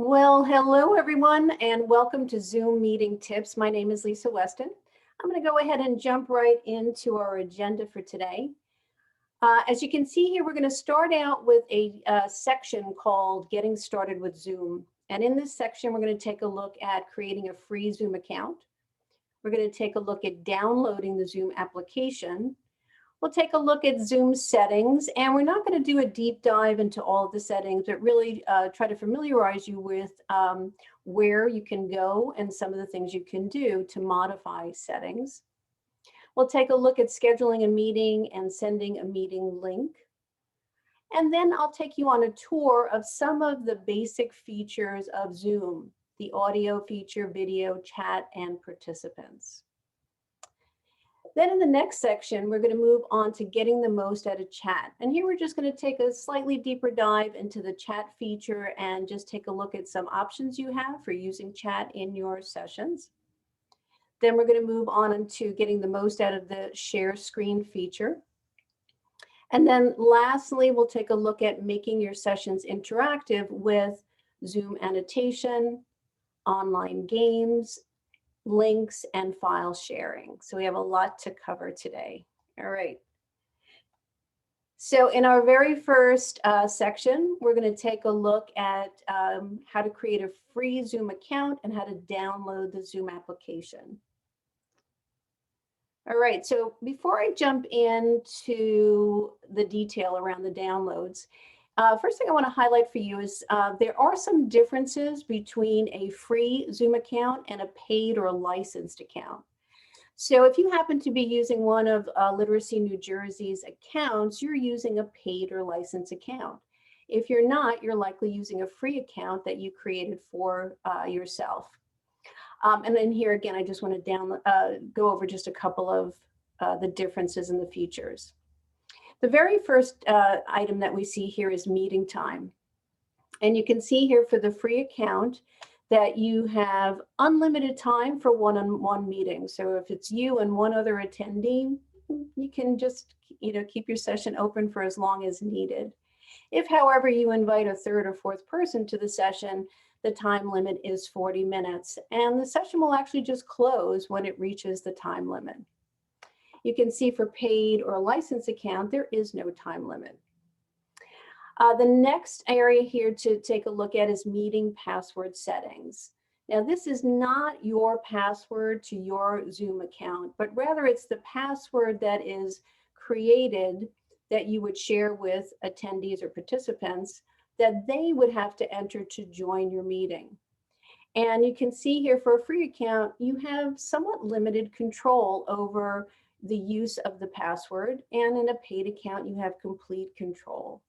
Well, hello everyone, and welcome to Zoom Meeting Tips. My name is Lisa Weston. I'm going to go ahead and jump right into our agenda for today. As you can see here, we're going to start out with a section called Getting Started with Zoom. And in this section, we're going to take a look at creating a free Zoom account. We're going to take a look at downloading the Zoom application. We'll take a look at Zoom settings, and we're not going to do a deep dive into all of the settings, but really try to familiarize you with where you can go and some of the things you can do to modify settings. We'll take a look at scheduling a meeting and sending a meeting link. And then I'll take you on a tour of some of the basic features of Zoom, the audio feature, video, chat, and participants. Then in the next section, we're going to move on to getting the most out of chat. And here we're just going to take a slightly deeper dive into the chat feature and just take a look at some options you have for using chat in your sessions. Then we're going to move on to getting the most out of the share screen feature. And then lastly, we'll take a look at making your sessions interactive with Zoom annotation, online games, links, and file sharing. So we have a lot to cover today. All right. So in our very first section, we're going to take a look at how to create a free Zoom account and how to download the Zoom application. All right, so before I jump into the detail around the downloads, first thing I want to highlight for you is there are some differences between a free Zoom account and a paid or a licensed account. So if you happen to be using one of Literacy New Jersey's accounts, you're using a paid or licensed account. If you're not, you're likely using a free account that you created for yourself. And then here again, I just want to go over just a couple of the differences in the features. The very first item that we see here is meeting time. And you can see here for the free account that you have unlimited time for one-on-one meetings. So if it's you and one other attendee, you can just keep your session open for as long as needed. If, however, you invite a third or fourth person to the session, the time limit is 40 minutes, and the session will actually just close when it reaches the time limit. You can see for paid or licensed account, there is no time limit. The next area here to take a look at is meeting password settings. Now, this is not your password to your Zoom account, but rather it's the password that is created that you would share with attendees or participants that they would have to enter to join your meeting. And you can see here for a free account, you have somewhat limited control over the use of the password, and in a paid account, you have complete control.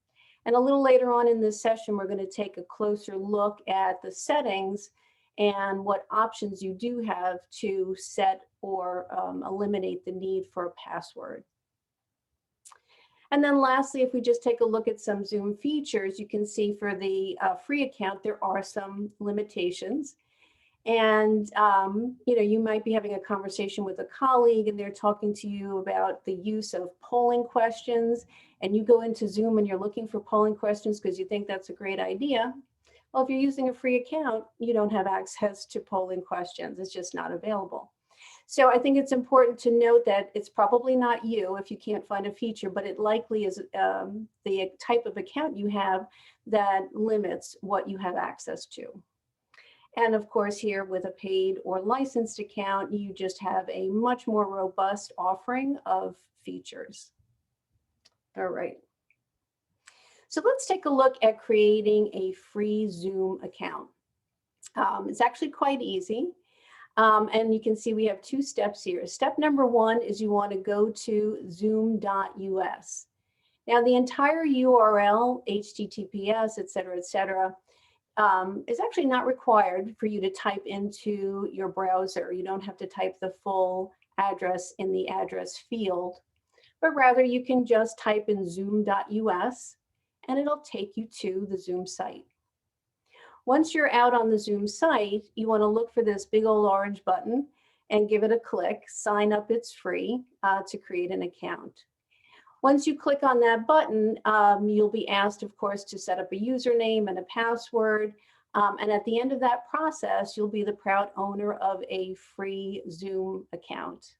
And a little later on in this session, we're going to take a closer look at the settings and what options you do have to set or eliminate the need for a password. And then lastly, if we just take a look at some Zoom features, you can see for the free account, there are some limitations. And you might be having a conversation with a colleague and they're talking to you about the use of polling questions, and you go into Zoom and you're looking for polling questions because you think that's a great idea. Well, if you're using a free account, you don't have access to polling questions. It's just not available. So I think it's important to note that it's probably not you if you can't find a feature, but it likely is the type of account you have that limits what you have access to. And of course, here with a paid or licensed account, you just have a much more robust offering of features. All right. So let's take a look at creating a free Zoom account. It's actually quite easy. And you can see we have two steps here. Step number one is you want to go to zoom.us. Now the entire URL, HTTPS, et cetera, is actually not required for you to type into your browser. You don't have to type the full address in the address field, but rather you can just type in zoom.us and it'll take you to the Zoom site. Once you're out on the Zoom site, you want to look for this big old orange button and give it a click. Sign up, it's free to create an account. Once you click on that button, you'll be asked, of course, to set up a username and a password. And at the end of that process, you'll be the proud owner of a free Zoom account.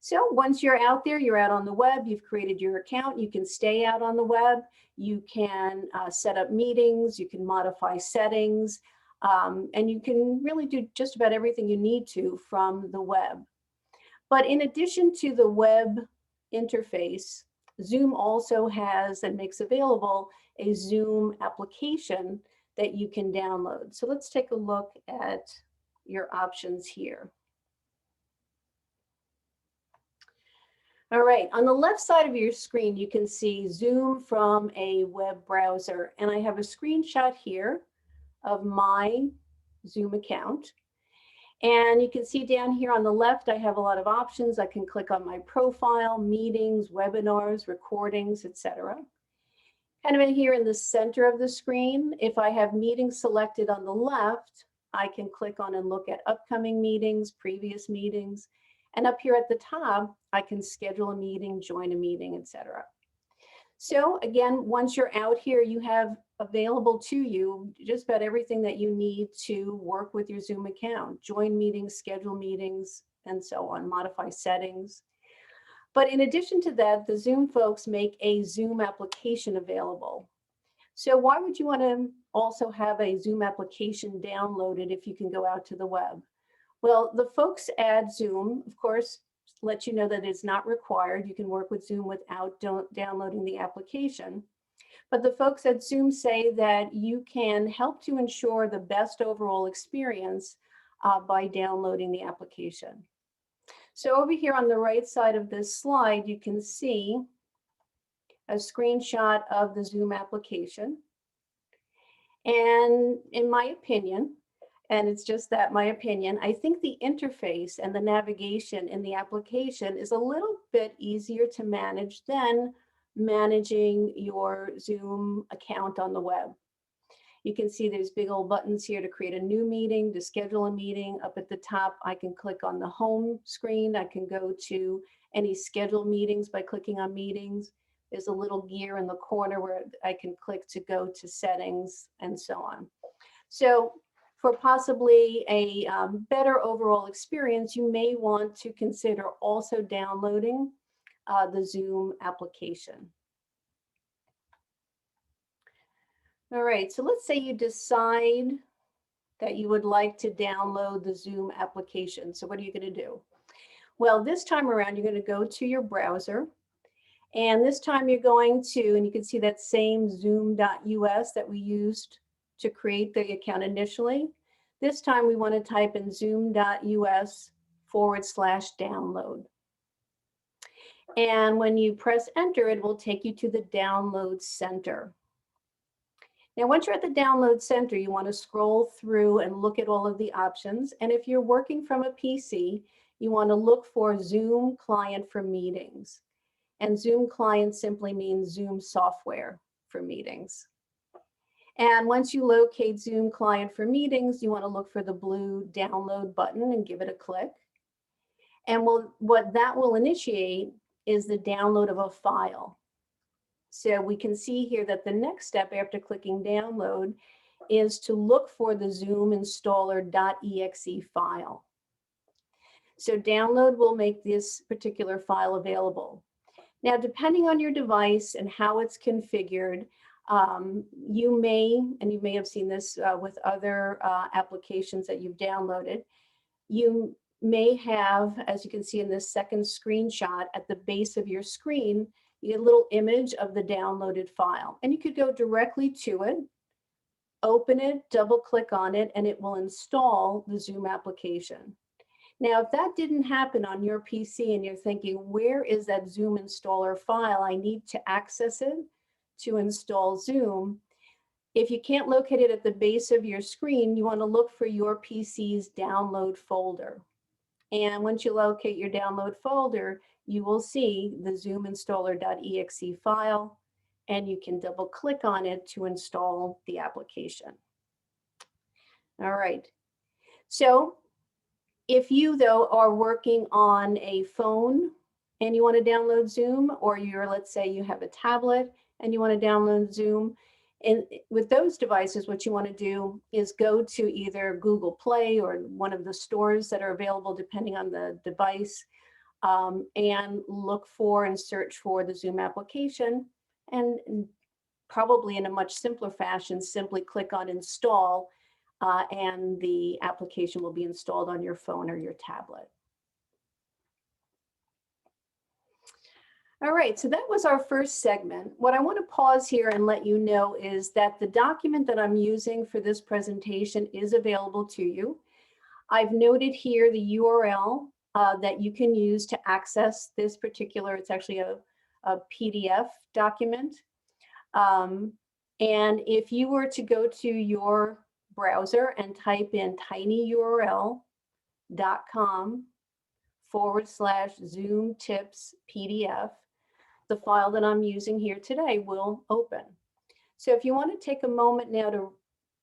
So once you're out there, you're out on the web, you've created your account, you can stay out on the web, you can set up meetings, you can modify settings, and you can really do just about everything you need to from the web. But in addition to the web interface, Zoom also has and makes available a Zoom application that you can download. So let's take a look at your options here. All right, on the left side of your screen, you can see Zoom from a web browser. And I have a screenshot here of my Zoom account. And you can see down here on the left, I have a lot of options. I can click on my profile, meetings, webinars, recordings, etc. Kind of in here in the center of the screen, if I have meetings selected on the left, I can click on and look at upcoming meetings, previous meetings. And up here at the top, I can schedule a meeting, join a meeting, etc. So again, once you're out here, you have available to you just about everything that you need to work with your Zoom account, join meetings, schedule meetings, and so on, modify settings. But in addition to that, the Zoom folks make a Zoom application available. So why would you want to also have a Zoom application downloaded if you can go out to the web? Well, the folks at Zoom, of course, let you know that it's not required. You can work with Zoom without downloading the application. But the folks at Zoom say that you can help to ensure the best overall experience by downloading the application. So over here on the right side of this slide, you can see a screenshot of the Zoom application. And in my opinion, and it's just that my opinion, I think the interface and the navigation in the application is a little bit easier to manage than managing your Zoom account on the web. You can see there's big old buttons here to create a new meeting, to schedule a meeting. Up at the top, I can click on the home screen. I can go to any scheduled meetings by clicking on meetings. There's a little gear in the corner where I can click to go to settings and so on. So for possibly a better overall experience, you may want to consider also downloading the Zoom application. All right, so let's say you decide that you would like to download the Zoom application. So what are you going to do? Well, this time around, you're going to go to your browser. And this time you're going to, and you can see that same zoom.us that we used to create the account initially. This time we want to type in zoom.us/download. And when you press enter, it will take you to the download center. Now, once you're at the download center, you want to scroll through and look at all of the options. And if you're working from a PC, you want to look for Zoom Client for Meetings. And Zoom Client simply means Zoom software for meetings. And once you locate Zoom Client for Meetings, you want to look for the blue download button and give it a click. And what that will initiate is the download of a file. So we can see here that the next step after clicking download is to look for the Zoom installer.exe file. So download will make this particular file available. Now, depending on your device and how it's configured, you may have seen this with other applications that you've downloaded, you may have, as you can see in this second screenshot, at the base of your screen, you get a little image of the downloaded file. And you could go directly to it, open it, double click on it, and it will install the Zoom application. Now, if that didn't happen on your PC and you're thinking, where is that Zoom installer file? I need to access it to install Zoom. If you can't locate it at the base of your screen, you want to look for your PC's download folder. And once you locate your download folder, you will see the Zoom installer.exe file, and you can double click on it to install the application. All right. So if you, though, are working on a phone and you want to download Zoom, or let's say you have a tablet and you want to download Zoom, And with those devices, what you want to do is go to either Google Play or one of the stores that are available depending on the device, and look for and search for the Zoom application. And probably in a much simpler fashion, simply click on install, and the application will be installed on your phone or your tablet. All right, so that was our first segment. What I want to pause here and let you know is that the document that I'm using for this presentation is available to you. I've noted here the URL that you can use to access this particular, it's actually a PDF document. And if you were to go to your browser and type in tinyurl.com/Zoom tips PDF, the file that I'm using here today will open. So if you want to take a moment now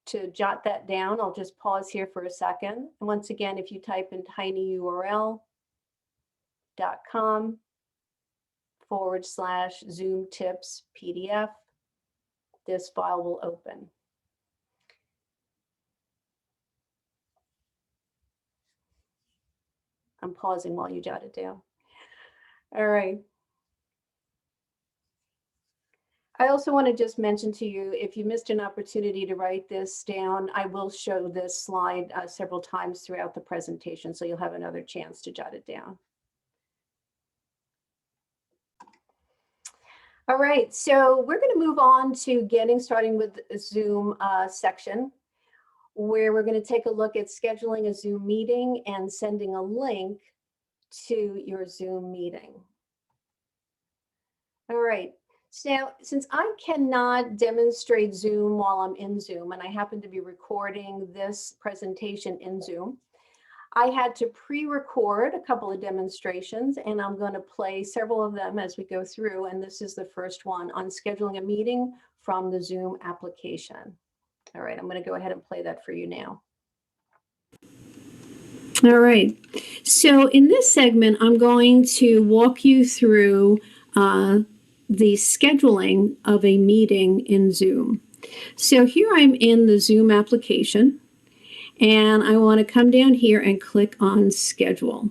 to jot that down, I'll just pause here for a second. And once again, if you type in tinyurl.com/Zoom tips PDF, this file will open. I'm pausing while you jot it down. All right. I also want to just mention to you, if you missed an opportunity to write this down, I will show this slide several times throughout the presentation, so you'll have another chance to jot it down. All right, so we're going to move on to getting started with the Zoom section, where we're going to take a look at scheduling a Zoom meeting and sending a link to your Zoom meeting. All right. So since I cannot demonstrate Zoom while I'm in Zoom, and I happen to be recording this presentation in Zoom, I had to pre-record a couple of demonstrations, and I'm going to play several of them as we go through. And this is the first one on scheduling a meeting from the Zoom application. All right, I'm going to go ahead and play that for you now. All right. So in this segment, I'm going to walk you through the scheduling of a meeting in Zoom. So here I'm in the Zoom application, and I want to come down here and click on Schedule.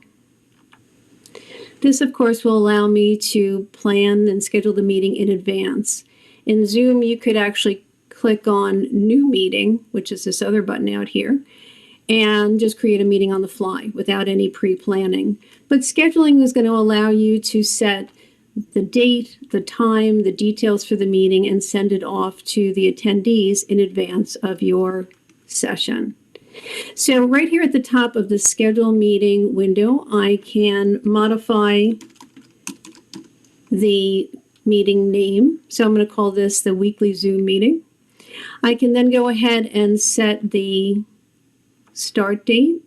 This, of course, will allow me to plan and schedule the meeting in advance. In Zoom, you could actually click on New Meeting, which is this other button out here, and just create a meeting on the fly without any pre-planning. But scheduling is going to allow you to set the date, the time, the details for the meeting, and send it off to the attendees in advance of your session. So right here at the top of the schedule meeting window, I can modify the meeting name. So I'm going to call this the weekly Zoom meeting. I can then go ahead and set the start date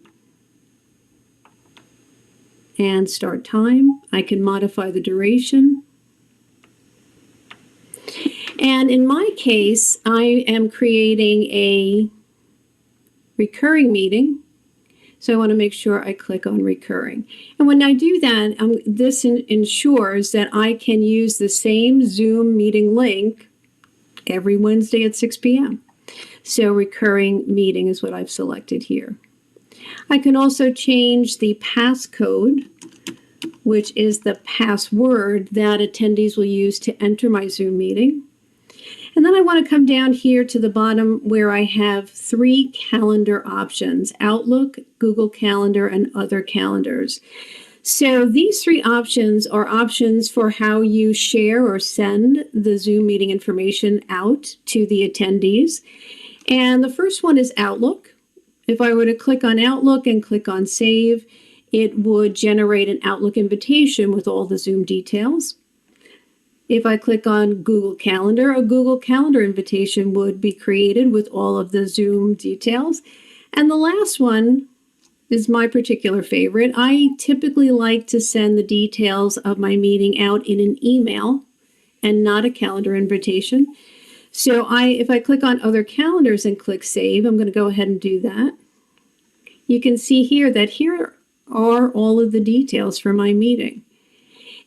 and start time. I can modify the duration. And in my case, I am creating a recurring meeting. So I want to make sure I click on recurring. And when I do that, this ensures that I can use the same Zoom meeting link every Wednesday at 6 p.m. So recurring meeting is what I've selected here. I can also change the passcode, which is the password that attendees will use to enter my Zoom meeting. And then I want to come down here to the bottom where I have 3 calendar options: Outlook, Google Calendar, and other calendars. So these 3 options are options for how you share or send the Zoom meeting information out to the attendees. And the first one is Outlook. If I were to click on Outlook and click on Save, it would generate an Outlook invitation with all the Zoom details. If I click on Google Calendar, a Google Calendar invitation would be created with all of the Zoom details. And the last one is my particular favorite. I typically like to send the details of my meeting out in an email and not a calendar invitation. So if I click on Other Calendars and click Save, I'm going to go ahead and do that. You can see here that here are all of the details for my meeting.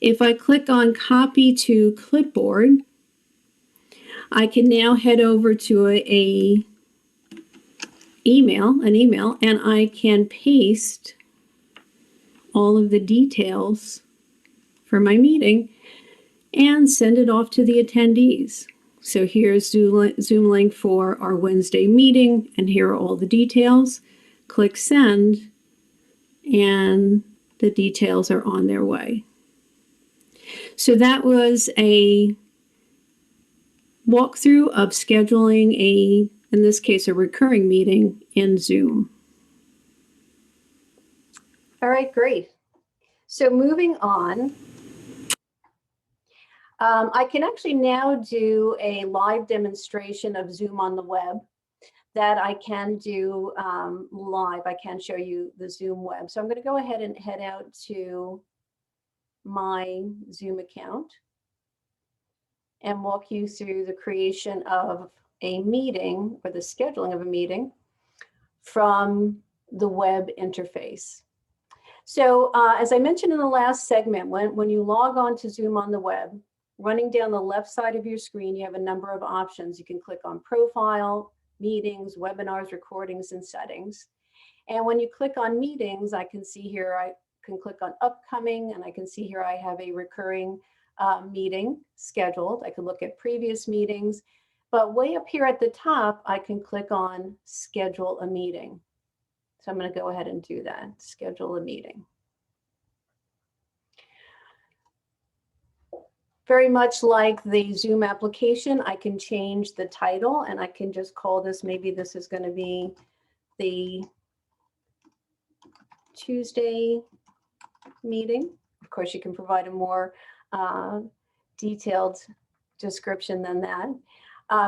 If I click on Copy to Clipboard, I can now head over to an email, and I can paste all of the details for my meeting and send it off to the attendees. So here's Zoom link for our Wednesday meeting, and here are all the details. Click send, and the details are on their way. So that was a walkthrough of scheduling in this case, a recurring meeting in Zoom. All right, great. So moving on, I can actually now do a live demonstration of Zoom on the web that I can do live. I can show you the Zoom web. So I'm going to go ahead and head out to my Zoom account and walk you through the creation of a meeting or the scheduling of a meeting from the web interface. So as I mentioned in the last segment, when you log on to Zoom on the web, running down the left side of your screen, you have a number of options. You can click on Profile, Meetings, Webinars, Recordings, and Settings. And when you click on Meetings, I can see here, I can click on Upcoming, and I can see here I have a recurring meeting scheduled. I can look at previous meetings, but way up here at the top, I can click on Schedule a Meeting. So I'm going to go ahead and do that, schedule a meeting. Very much like the Zoom application, I can change the title, and I can just call this, maybe this is going to be the Tuesday meeting. Of course, you can provide a more detailed description than that.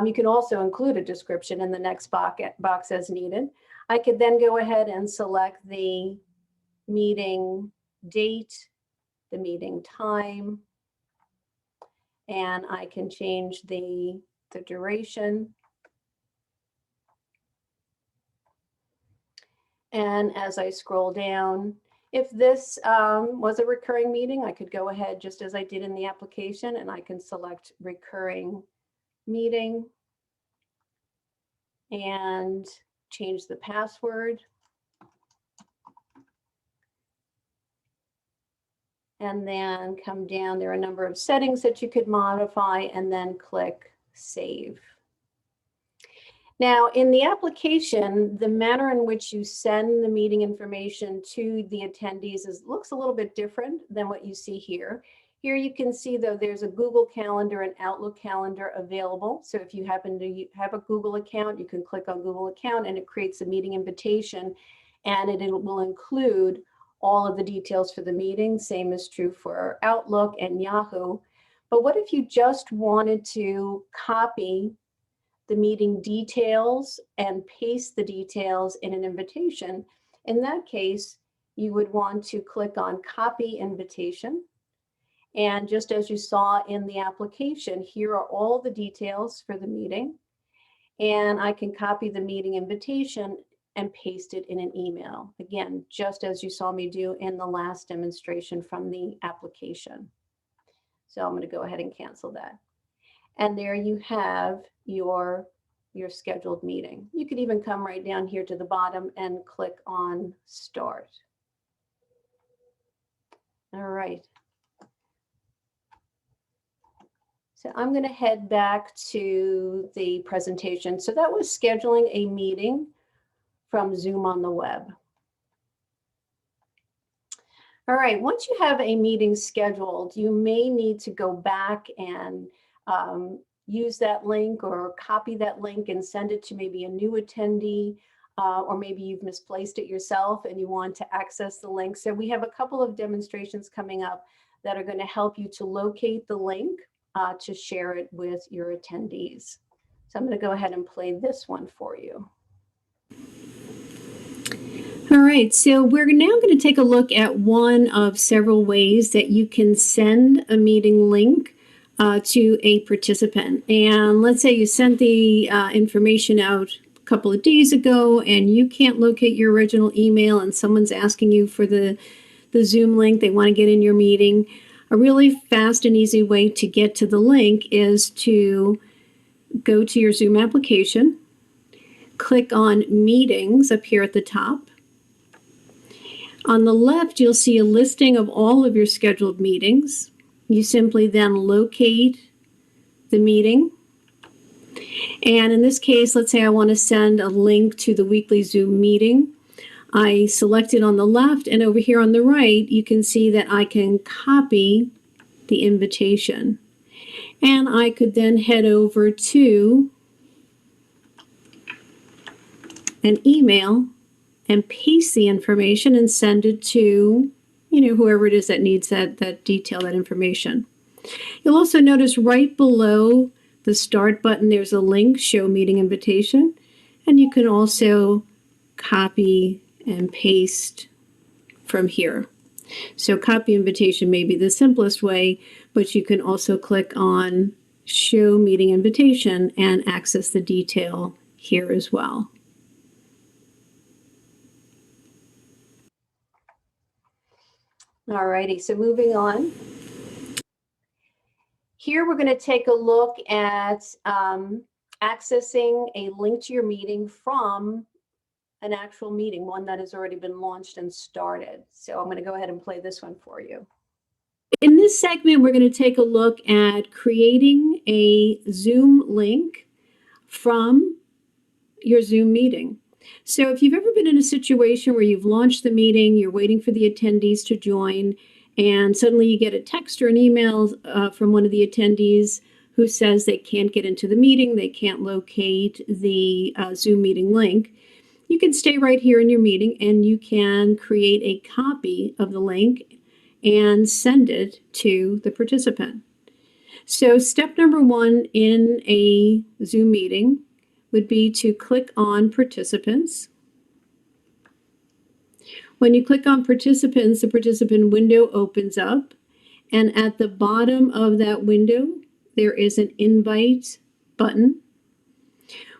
You can also include a description in the next box as needed. I could then go ahead and select the meeting date, the meeting time, and I can change the duration. And as I scroll down, if this was a recurring meeting, I could go ahead just as I did in the application, and I can select recurring meeting and change the password. And then come down, there are a number of settings that you could modify, and then click Save. Now, in the application, the manner in which you send the meeting information to the attendees looks a little bit different than what you see here. Here you can see, though, there's a Google Calendar and Outlook Calendar available. So if you happen to have a Google account, you can click on Google account, and it creates a meeting invitation, and it will include all of the details for the meeting. Same is true for Outlook and Yahoo. But what if you just wanted to copy the meeting details and paste the details in an invitation? In that case, you would want to click on Copy Invitation. And just as you saw in the application, here are all the details for the meeting. And I can copy the meeting invitation and paste it in an email. Again, just as you saw me do in the last demonstration from the application. So I'm going to go ahead and cancel that. And there you have your scheduled meeting. You could even come right down here to the bottom and click on Start. All right. So I'm going to head back to the presentation. So that was scheduling a meeting from Zoom on the web. All right, once you have a meeting scheduled, you may need to go back and use that link or copy that link and send it to maybe a new attendee, or maybe you've misplaced it yourself and you want to access the link. So we have a couple of demonstrations coming up that are going to help you to locate the link to share it with your attendees. So I'm going to go ahead and play this one for you. All right, so we're now going to take a look at one of several ways that you can send a meeting link to a participant. And let's say you sent the information out a couple of days ago and you can't locate your original email and someone's asking you for the Zoom link, they want to get in your meeting. A really fast and easy way to get to the link is to go to your Zoom application, click on Meetings up here at the top. On the left, you'll see a listing of all of your scheduled meetings. You simply then locate the meeting. And in this case, let's say I want to send a link to the weekly Zoom meeting. I select it on the left, and over here on the right, you can see that I can copy the invitation. And I could then head over to an email and paste the information and send it to, whoever it is that needs that detail, that information. You'll also notice right below the start button, there's a link, show meeting invitation, and you can also copy and paste from here. So copy invitation may be the simplest way, but you can also click on show meeting invitation and access the detail here as well. All righty, so moving on. Here we're going to take a look at accessing a link to your meeting from an actual meeting, one that has already been launched and started. So I'm going to go ahead and play this one for you. In this segment, we're going to take a look at creating a Zoom link from your Zoom meeting. So if you've ever been in a situation where you've launched the meeting, you're waiting for the attendees to join, and suddenly you get a text or an email from one of the attendees who says they can't get into the meeting, they can't locate the Zoom meeting link, you can stay right here in your meeting and you can create a copy of the link and send it to the participant. So step number one in a Zoom meeting would be to click on Participants. When you click on Participants, the participant window opens up, and at the bottom of that window, there is an Invite button.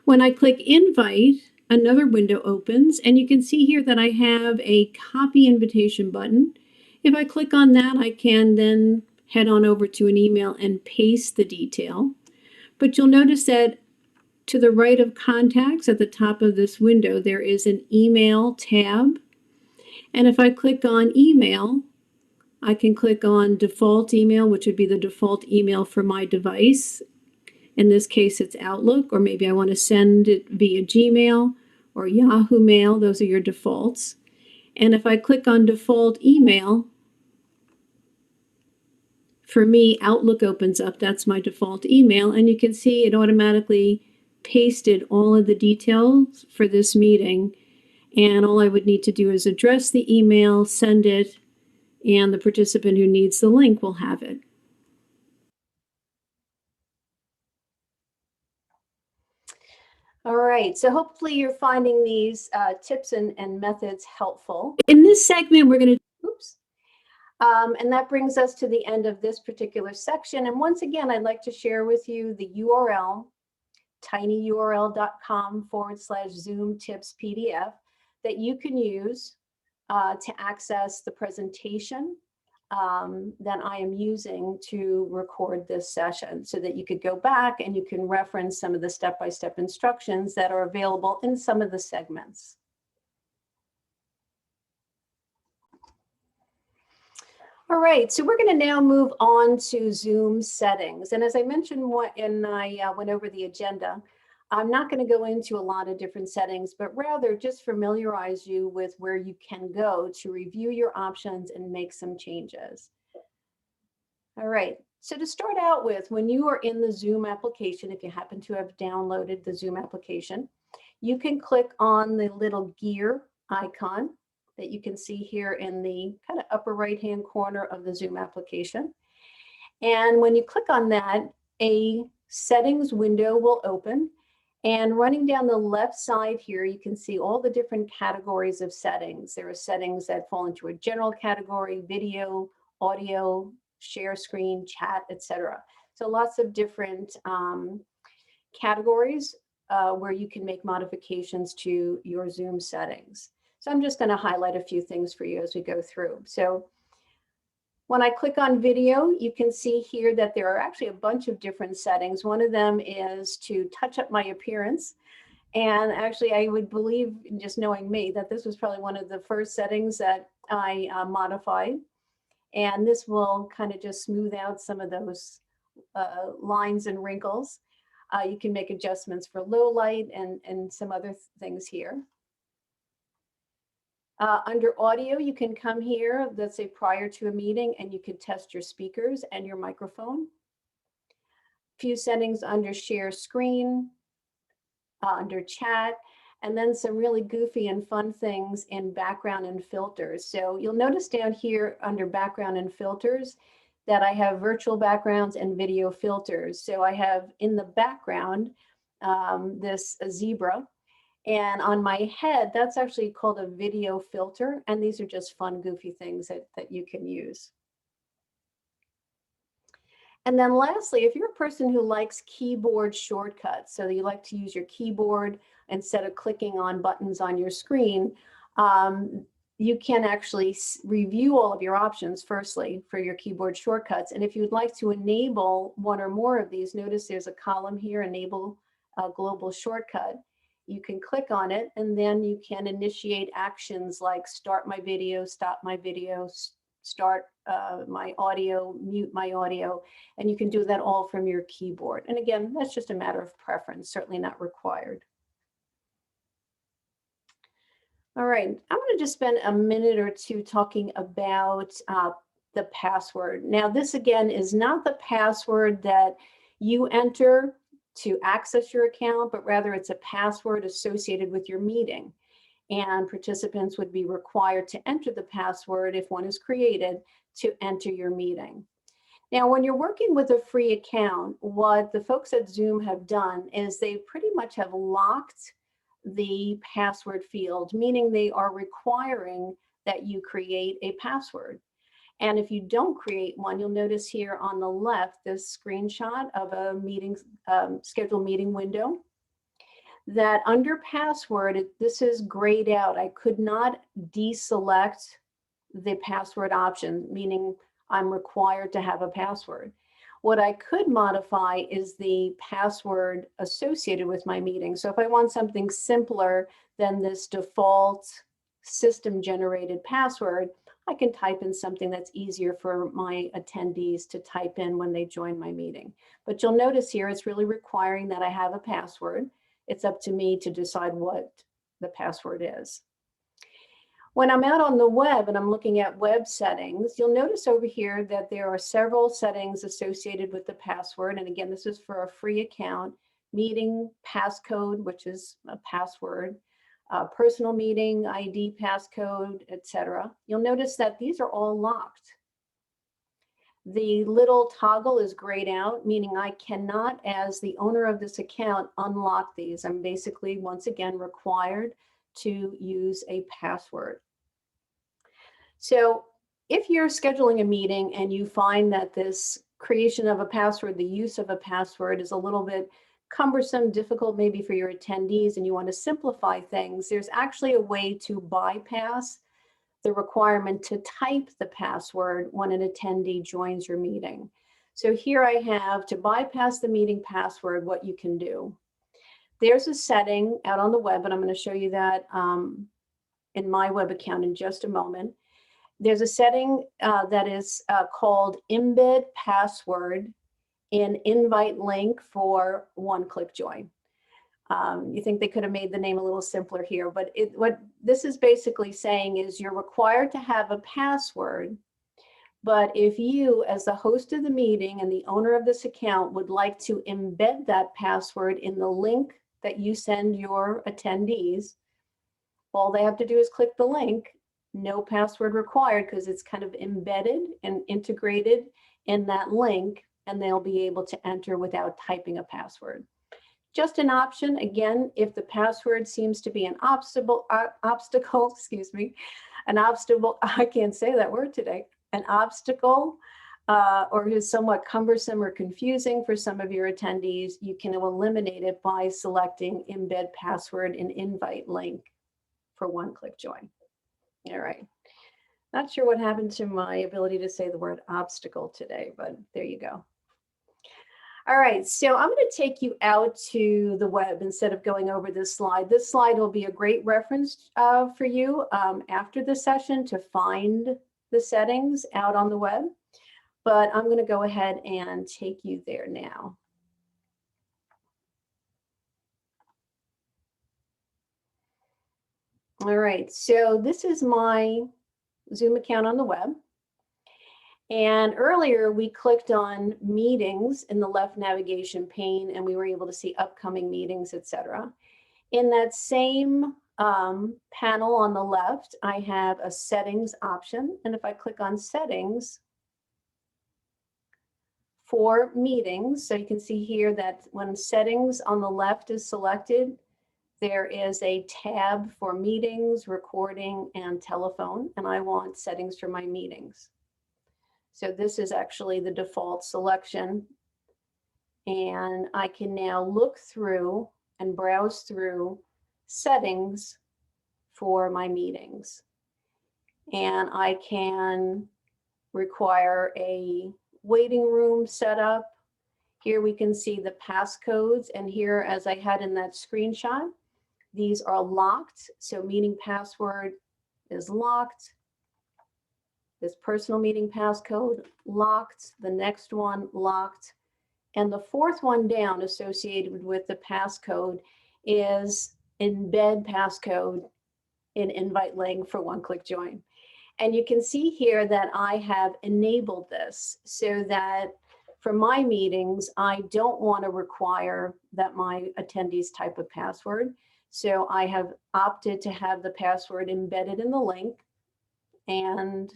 When I click Invite, another window opens, and you can see here that I have a Copy Invitation button. If I click on that, I can then head on over to an email and paste the detail. But you'll notice that to the right of Contacts at the top of this window, there is an Email tab. And if I click on Email, I can click on Default Email, which would be the default email for my device. In this case, it's Outlook, or maybe I want to send it via Gmail or Yahoo Mail. Those are your defaults. And if I click on Default Email, for me, Outlook opens up. That's my default email. And you can see it automatically pasted all of the details for this meeting. And all I would need to do is address the email, send it, and the participant who needs the link will have it. All right, so hopefully you're finding these tips and methods helpful. In this segment, we're going to, and that brings us to the end of this particular section. And once again, I'd like to share with you the URL, tinyurl.com/Zoom tips PDF that you can use to access the presentation that I am using to record this session, so that you could go back and you can reference some of the step-by-step instructions that are available in some of the segments. All right, so we're going to now move on to Zoom settings. And as I mentioned when I went over the agenda, I'm not going to go into a lot of different settings, but rather just familiarize you with where you can go to review your options and make some changes. All right, so to start out with, when you are in the Zoom application, if you happen to have downloaded the Zoom application, you can click on the little gear icon that you can see here in the kind of upper right-hand corner of the Zoom application. And when you click on that, a settings window will open. And running down the left side here, you can see all the different categories of settings. There are settings that fall into a general category: video, audio, share screen, chat, etc. So lots of different categories where you can make modifications to your Zoom settings. So I'm just going to highlight a few things for you as we go through. So When I click on video, you can see here that there are actually a bunch of different settings. One of them is to touch up my appearance. And actually, I would believe, just knowing me, that this was probably one of the first settings that I modified. And this will kind of just smooth out some of those lines and wrinkles. You can make adjustments for low light and some other things here. Under audio, you can come here, let's say prior to a meeting, and you could test your speakers and your microphone. Few settings under share screen, under chat, and then some really goofy and fun things in background and filters. So you'll notice down here under background and filters that I have virtual backgrounds and video filters. So I have in the background this zebra. And on my head, that's actually called a video filter. And these are just fun, goofy things that you can use. And then lastly, if you're a person who likes keyboard shortcuts, so that you like to use your keyboard instead of clicking on buttons on your screen, you can actually review all of your options firstly for your keyboard shortcuts. And if you'd like to enable one or more of these, notice there's a column here, enable a global shortcut. You can click on it, and then you can initiate actions like start my video, stop my video, start my audio, mute my audio, and you can do that all from your keyboard. And again, that's just a matter of preference, certainly not required. All right, I'm going to just spend a minute or two talking about the password. Now, this again is not the password that you enter to access your account, but rather it's a password associated with your meeting. And participants would be required to enter the password if one is created to enter your meeting. Now, when you're working with a free account, what the folks at Zoom have done is they pretty much have locked the password field, meaning they are requiring that you create a password. And if you don't create one, you'll notice here on the left this screenshot of a meeting, scheduled meeting window, that under password, this is grayed out. I could not deselect the password option, meaning I'm required to have a password. What I could modify is the password associated with my meeting. So if I want something simpler than this default system-generated password, I can type in something that's easier for my attendees to type in when they join my meeting. But you'll notice here, it's really requiring that I have a password. It's up to me to decide what the password is. When I'm out on the web and I'm looking at web settings, you'll notice over here that there are several settings associated with the password. And again, this is for a free account: meeting passcode, which is a password, personal meeting ID passcode, etc. You'll notice that these are all locked. The little toggle is grayed out, meaning I cannot, as the owner of this account, unlock these. I'm basically, once again, required to use a password. So if you're scheduling a meeting and you find that this creation of a password, the use of a password, is a little bit cumbersome, difficult maybe for your attendees, and you want to simplify things, there's actually a way to bypass the requirement to type the password when an attendee joins your meeting. So here I have, to bypass the meeting password, what you can do. There's a setting out on the web, and I'm going to show you that in my web account in just a moment. There's a setting that is called embed password in invite link for one-click join. You think they could have made the name a little simpler here, but what this is basically saying is you're required to have a password, but if you, as the host of the meeting and the owner of this account, would like to embed that password in the link that you send your attendees, all they have to do is click the link. No password required, because it's kind of embedded and integrated in that link, and they'll be able to enter without typing a password. Just an option, again, if the password seems to be an obstacle, excuse me, an obstacle, I can't say that word today, an obstacle, or is somewhat cumbersome or confusing for some of your attendees, you can eliminate it by selecting embed password and invite link for one-click join. All right. Not sure what happened to my ability to say the word obstacle today, but there you go. All right, so I'm going to take you out to the web instead of going over this slide. This slide will be a great reference for you after the session to find the settings out on the web. But I'm going to go ahead and take you there now. All right, so this is my Zoom account on the web. And earlier we clicked on meetings in the left navigation pane and we were able to see upcoming meetings, etc. In that same panel on the left, I have a settings option. And if I click on settings for meetings, so you can see here that when settings on the left is selected, there is a tab for meetings, recording, and telephone, and I want settings for my meetings. So this is actually the default selection, and I can now look through and browse through settings for my meetings. And I can require a waiting room setup. Here we can see the passcodes, and here, as I had in that screenshot, these are locked. So meeting password is locked. This personal meeting passcode locked. The next one locked. And the fourth one down associated with the passcode is embed passcode in invite link for one-click join. And you can see here that I have enabled this so that for my meetings, I don't want to require that my attendees type a password. So I have opted to have the password embedded in the link. And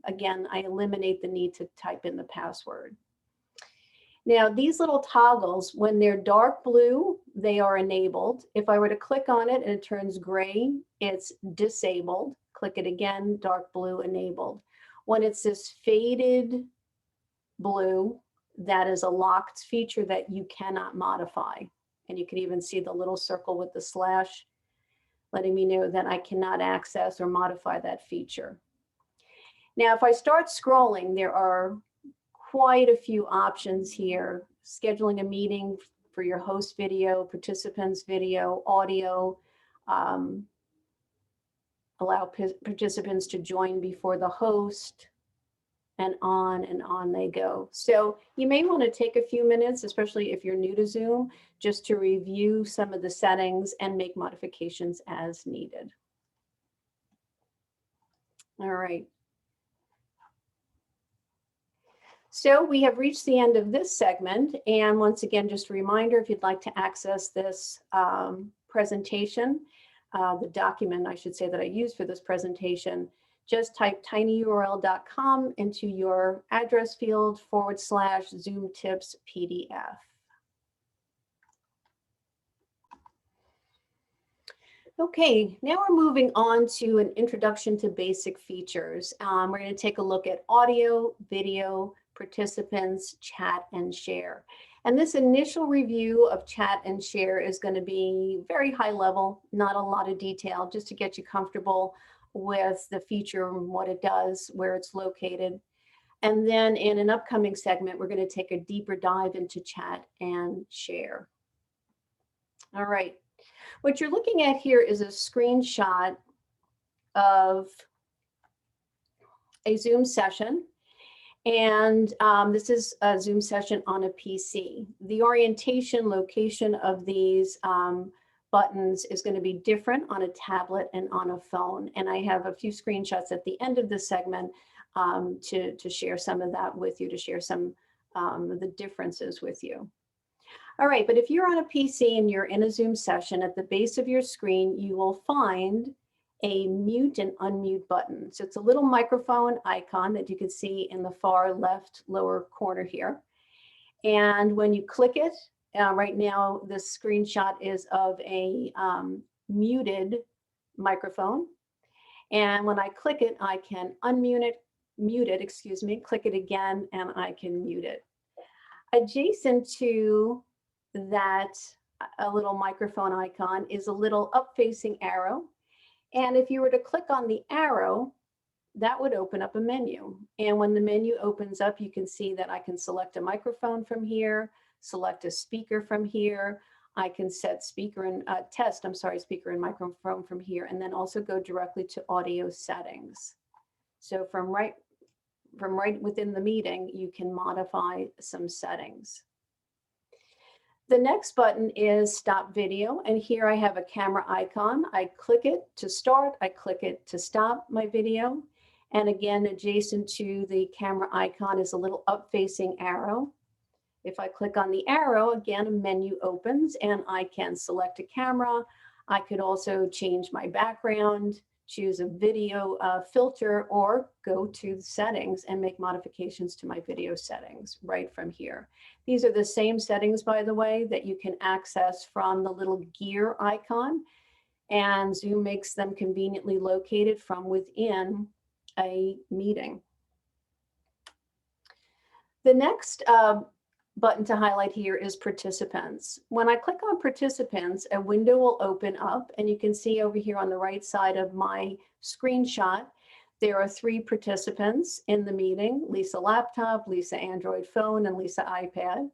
again, I eliminate the need to type in the password. Now, these little toggles, when they're dark blue, they are enabled. If I were to click on it and it turns gray, it's disabled. Click it again, dark blue, enabled. When it's this faded blue, that is a locked feature that you cannot modify. And you can even see the little circle with the slash letting me know that I cannot access or modify that feature. Now, if I start scrolling, there are quite a few options here. Scheduling a meeting for your host video, participants video, audio, allow participants to join before the host, and on they go. So you may want to take a few minutes, especially if you're new to Zoom, just to review some of the settings and make modifications as needed. All right. So we have reached the end of this segment. And once again, just a reminder, if you'd like to access this presentation, the document, I should say, that I used for this presentation, just type tinyurl.com into your address field / Zoom tips PDF. Okay, now we're moving on to an introduction to basic features. We're going to take a look at audio, video, participants, chat, and share. And this initial review of chat and share is going to be very high level, not a lot of detail, just to get you comfortable with the feature and what it does, where it's located. And then in an upcoming segment, we're going to take a deeper dive into chat and share. All right. What you're looking at here is a screenshot of a Zoom session. And this is a Zoom session on a PC. The orientation, location of these buttons is going to be different on a tablet and on a phone. And I have a few screenshots at the end of this segment to share some of that with you, to share some of the differences with you. All right, but if you're on a PC and you're in a Zoom session, at the base of your screen, you will find a mute and unmute button. So it's a little microphone icon that you can see in the far left lower corner here. And when you click it, right now this screenshot is of a muted microphone. And when I click it, I can mute it, excuse me, click it again, and I can mute it. Adjacent to that a little microphone icon is a little up-facing arrow. And if you were to click on the arrow, that would open up a menu. And when the menu opens up, you can see that I can select a microphone from here, select a speaker from here. I can set speaker and speaker and microphone from here, and then also go directly to audio settings. So from right within the meeting, you can modify some settings. The next button is stop video, and here I have a camera icon. I click it to start, I click it to stop my video. And again, adjacent to the camera icon is a little up-facing arrow. If I click on the arrow, again, a menu opens and I can select a camera. I could also change my background, choose a video filter, or go to the settings and make modifications to my video settings right from here. These are the same settings, by the way, that you can access from the little gear icon, and Zoom makes them conveniently located from within a meeting. The next button to highlight here is participants. When I click on participants, a window will open up, and you can see over here on the right side of my screenshot, there are 3 participants in the meeting: Lisa laptop, Lisa Android phone, and Lisa iPad.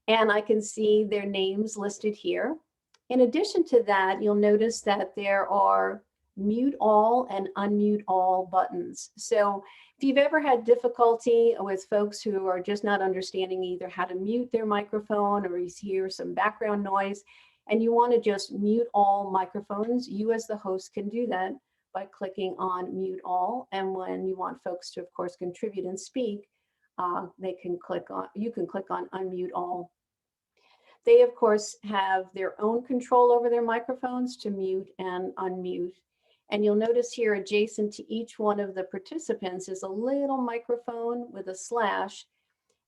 And I can see their names listed here. In addition to that, you'll notice that there are mute all and unmute all buttons. So if you've ever had difficulty with folks who are just not understanding either how to mute their microphone, or you hear some background noise and you want to just mute all microphones, you as the host can do that by clicking on mute all. And when you want folks to, of course, contribute and speak, you can click on unmute all. They, of course, have their own control over their microphones to mute and unmute. And you'll notice here, adjacent to each one of the participants is a little microphone with a slash.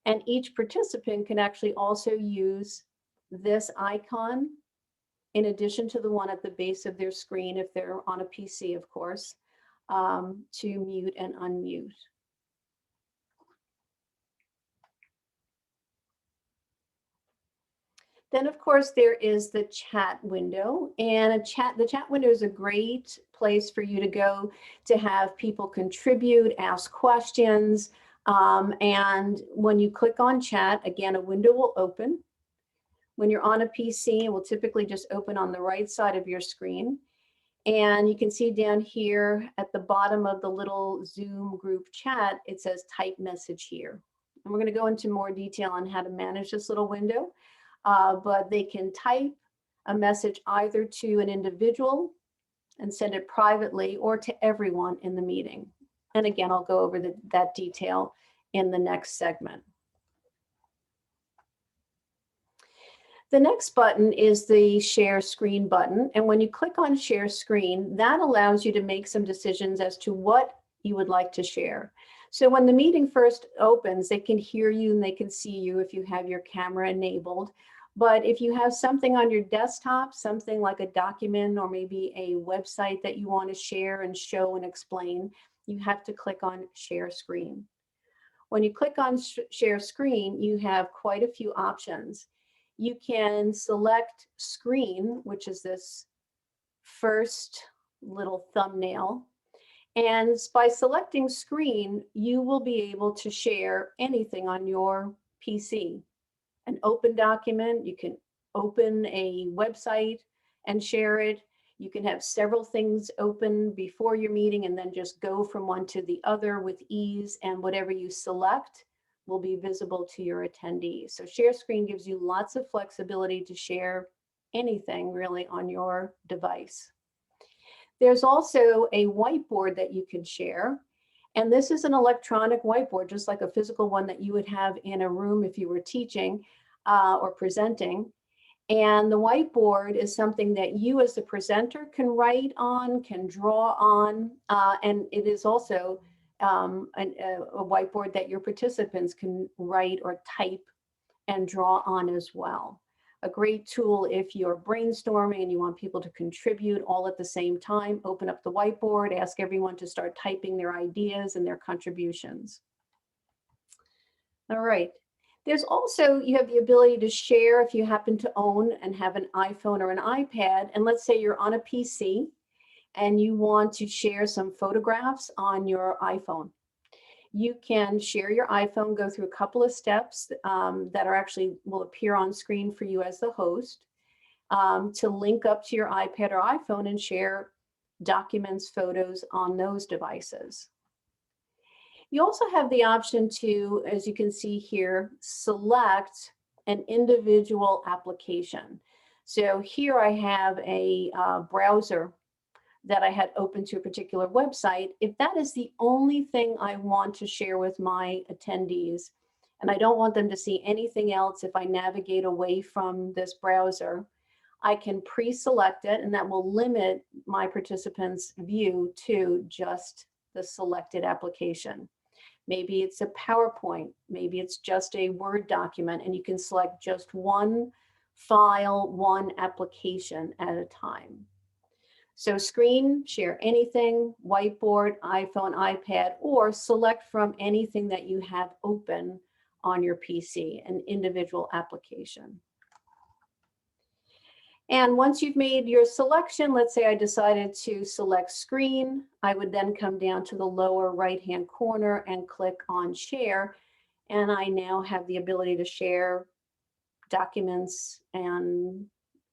And each participant can actually also use this icon in addition to the one at the base of their screen, if they're on a PC, of course, to mute and unmute. Then, of course, there is the chat window, and the chat window is a great place for you to go to have people contribute, ask questions. And when you click on chat, again, a window will open. When you're on a PC, it will typically just open on the right side of your screen. And you can see down here at the bottom of the little Zoom group chat, it says type message here. And we're going to go into more detail on how to manage this little window. But they can type a message either to an individual and send it privately, or to everyone in the meeting. And again, I'll go over that detail in the next segment. The next button is the share screen button. And when you click on share screen, that allows you to make some decisions as to what you would like to share. So when the meeting first opens, they can hear you and they can see you if you have your camera enabled. But if you have something on your desktop, something like a document or maybe a website that you want to share and show and explain, you have to click on share screen. When you click on share screen, you have quite a few options. You can select screen, which is this first little thumbnail. And by selecting screen, you will be able to share anything on your PC. An open document, you can open a website and share it. You can have several things open before your meeting and then just go from one to the other with ease, and whatever you select will be visible to your attendees. So share screen gives you lots of flexibility to share anything really on your device. There's also a whiteboard that you can share. And this is an electronic whiteboard, just like a physical one that you would have in a room if you were teaching or presenting. And the whiteboard is something that you as the presenter can write on, can draw on, and it is also a whiteboard that your participants can write or type and draw on as well. A great tool if you're brainstorming and you want people to contribute all at the same time. Open up the whiteboard, ask everyone to start typing their ideas and their contributions. All right. There's also, you have the ability to share if you happen to own and have an iPhone or an iPad. And let's say you're on a PC and you want to share some photographs on your iPhone. You can share your iPhone, go through a couple of steps that are actually will appear on screen for you as the host to link up to your iPad or iPhone and share documents, photos on those devices. You also have the option to, as you can see here, select an individual application. So here I have a browser that I had open to a particular website. If that is the only thing I want to share with my attendees, and I don't want them to see anything else if I navigate away from this browser, I can pre-select it, and that will limit my participants' view to just the selected application. Maybe it's a PowerPoint, maybe it's just a Word document, and you can select just one file, one application at a time. So screen, share anything, whiteboard, iPhone, iPad, or select from anything that you have open on your PC, an individual application. And once you've made your selection, let's say I decided to select screen, I would then come down to the lower right-hand corner and click on share. And I now have the ability to share documents and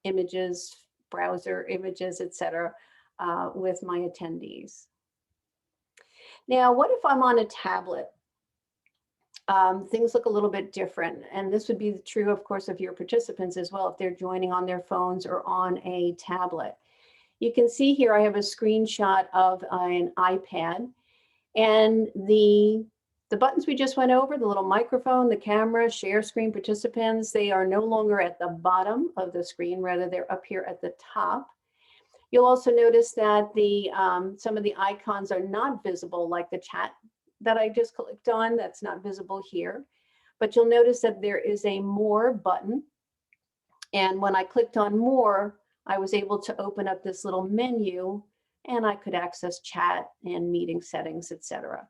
images, browser images, etc., with my attendees. Now, what if I'm on a tablet? Things look a little bit different, and this would be true, of course, of your participants as well if they're joining on their phones or on a tablet. You can see here I have a screenshot of an iPad, and the buttons we just went over, the little microphone, the camera, share screen, participants, they are no longer at the bottom of the screen, rather they're up here at the top. You'll also notice that some of the icons are not visible, like the chat that I just clicked on, that's not visible here. But you'll notice that there is a more button. And when I clicked on more, I was able to open up this little menu, and I could access chat and meeting settings, etc.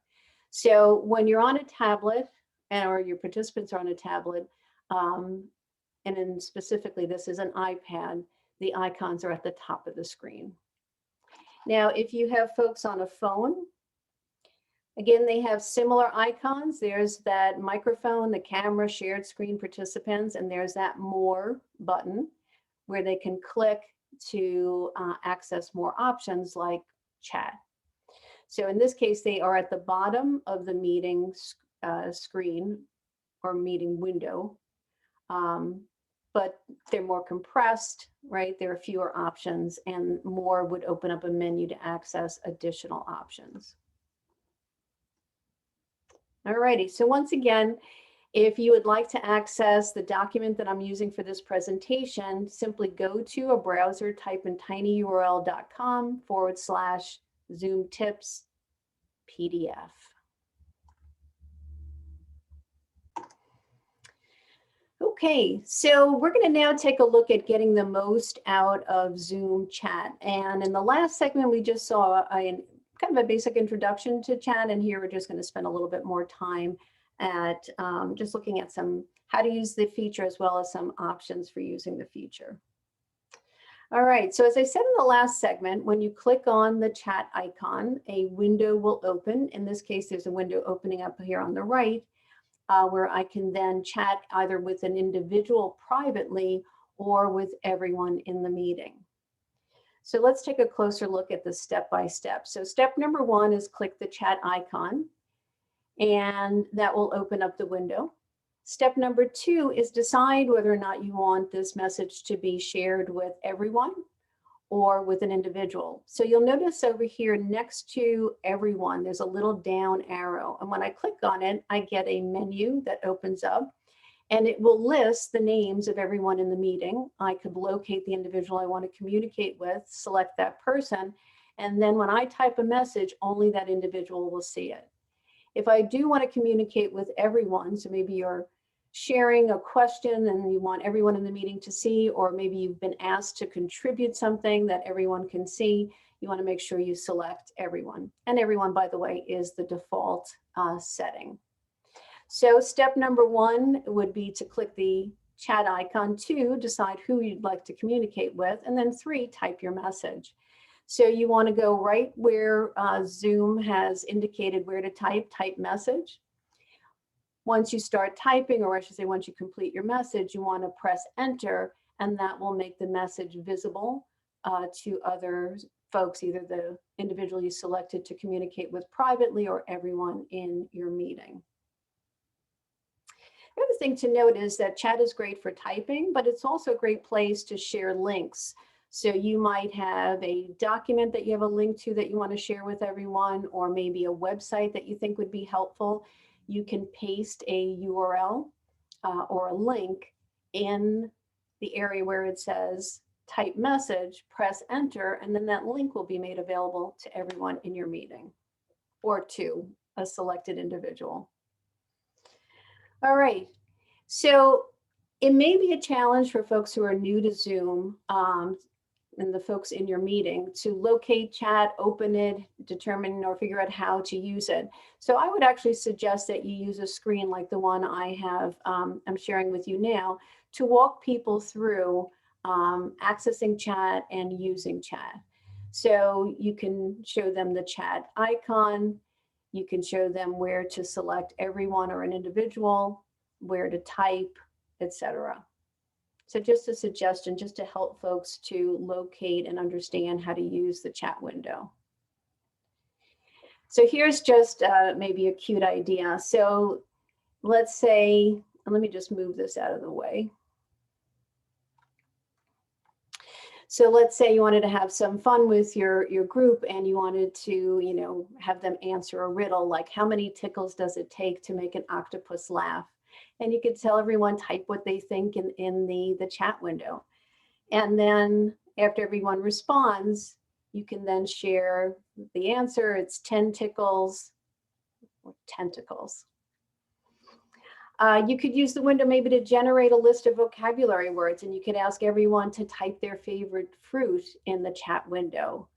So when you're on a tablet, or your participants are on a tablet, and then specifically this is an iPad, the icons are at the top of the screen. Now, if you have folks on a phone, again, they have similar icons. There's that microphone, the camera, shared screen, participants, and there's that more button where they can click to access more options like chat. So in this case, they are at the bottom of the meeting screen or meeting window. But they're more compressed, right? There are fewer options, and more would open up a menu to access additional options. All righty, so once again, if you would like to access the document that I'm using for this presentation, simply go to a browser, type in tinyurl.com/Zoom tips PDF. Okay, so we're going to now take a look at getting the most out of Zoom chat. And in the last segment, we just saw kind of a basic introduction to chat. And here we're just going to spend a little bit more time at just looking at how to use the feature as well as some options for using the feature. All right, so as I said in the last segment, when you click on the chat icon, a window will open. In this case, there's a window opening up here on the right. Where I can then chat either with an individual privately or with everyone in the meeting. So let's take a closer look at the step-by-step. So step number one is click the chat icon, and that will open up the window. Step number two is decide whether or not you want this message to be shared with everyone or with an individual. So you'll notice over here next to everyone, there's a little down arrow. And when I click on it, I get a menu that opens up, and it will list the names of everyone in the meeting. I could locate the individual I want to communicate with, select that person, and then when I type a message, only that individual will see it. If I do want to communicate with everyone, so maybe you're sharing a question and you want everyone in the meeting to see, or maybe you've been asked to contribute something that everyone can see, you want to make sure you select everyone. And everyone, by the way, is the default setting. So step number one would be to click the chat icon. 2, decide who you'd like to communicate with. And then 3, type your message. So you want to go right where Zoom has indicated where to type message. Once you start typing, or I should say once you complete your message, you want to press enter, and that will make the message visible to other folks, either the individual you selected to communicate with privately or everyone in your meeting. The other thing to note is that chat is great for typing, but it's also a great place to share links. So you might have a document that you have a link to that you want to share with everyone, or maybe a website that you think would be helpful. You can paste a URL or a link in the area where it says type message, press enter, and then that link will be made available to everyone in your meeting or to a selected individual. All right, so it may be a challenge for folks who are new to Zoom and the folks in your meeting to locate chat, open it, determine or figure out how to use it. So I would actually suggest that you use a screen like the one I have, I'm sharing with you now, to walk people through accessing chat and using chat. So you can show them the chat icon. You can show them where to select everyone or an individual, where to type, etc. So just a suggestion, just to help folks to locate and understand how to use the chat window. So here's just maybe a cute idea. So let's say, and let me just move this out of the way. So let's say you wanted to have some fun with your group and you wanted to, have them answer a riddle, like how many tickles does it take to make an octopus laugh? And you could tell everyone type what they think in the chat window. And then after everyone responds, you can then share the answer. It's 10 tickles or tentacles. You could use the window maybe to generate a list of vocabulary words, and you could ask everyone to type their favorite fruit in the chat window.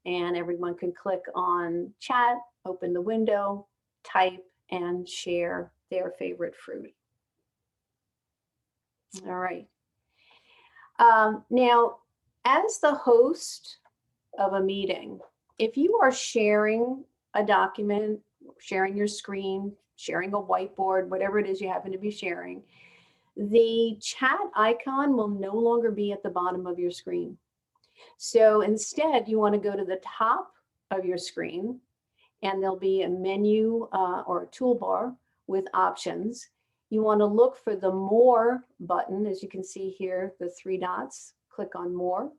And everyone can click on chat, open the window, type, and share their favorite fruit. All right. Now, as the host of a meeting, if you are sharing a document, sharing your screen, sharing a whiteboard, whatever it is you happen to be sharing, the chat icon will no longer be at the bottom of your screen. So instead, you want to go to the top of your screen, and there'll be a menu or a toolbar with options. You want to look for the More button. As you can see here, the 3 dots, click on More,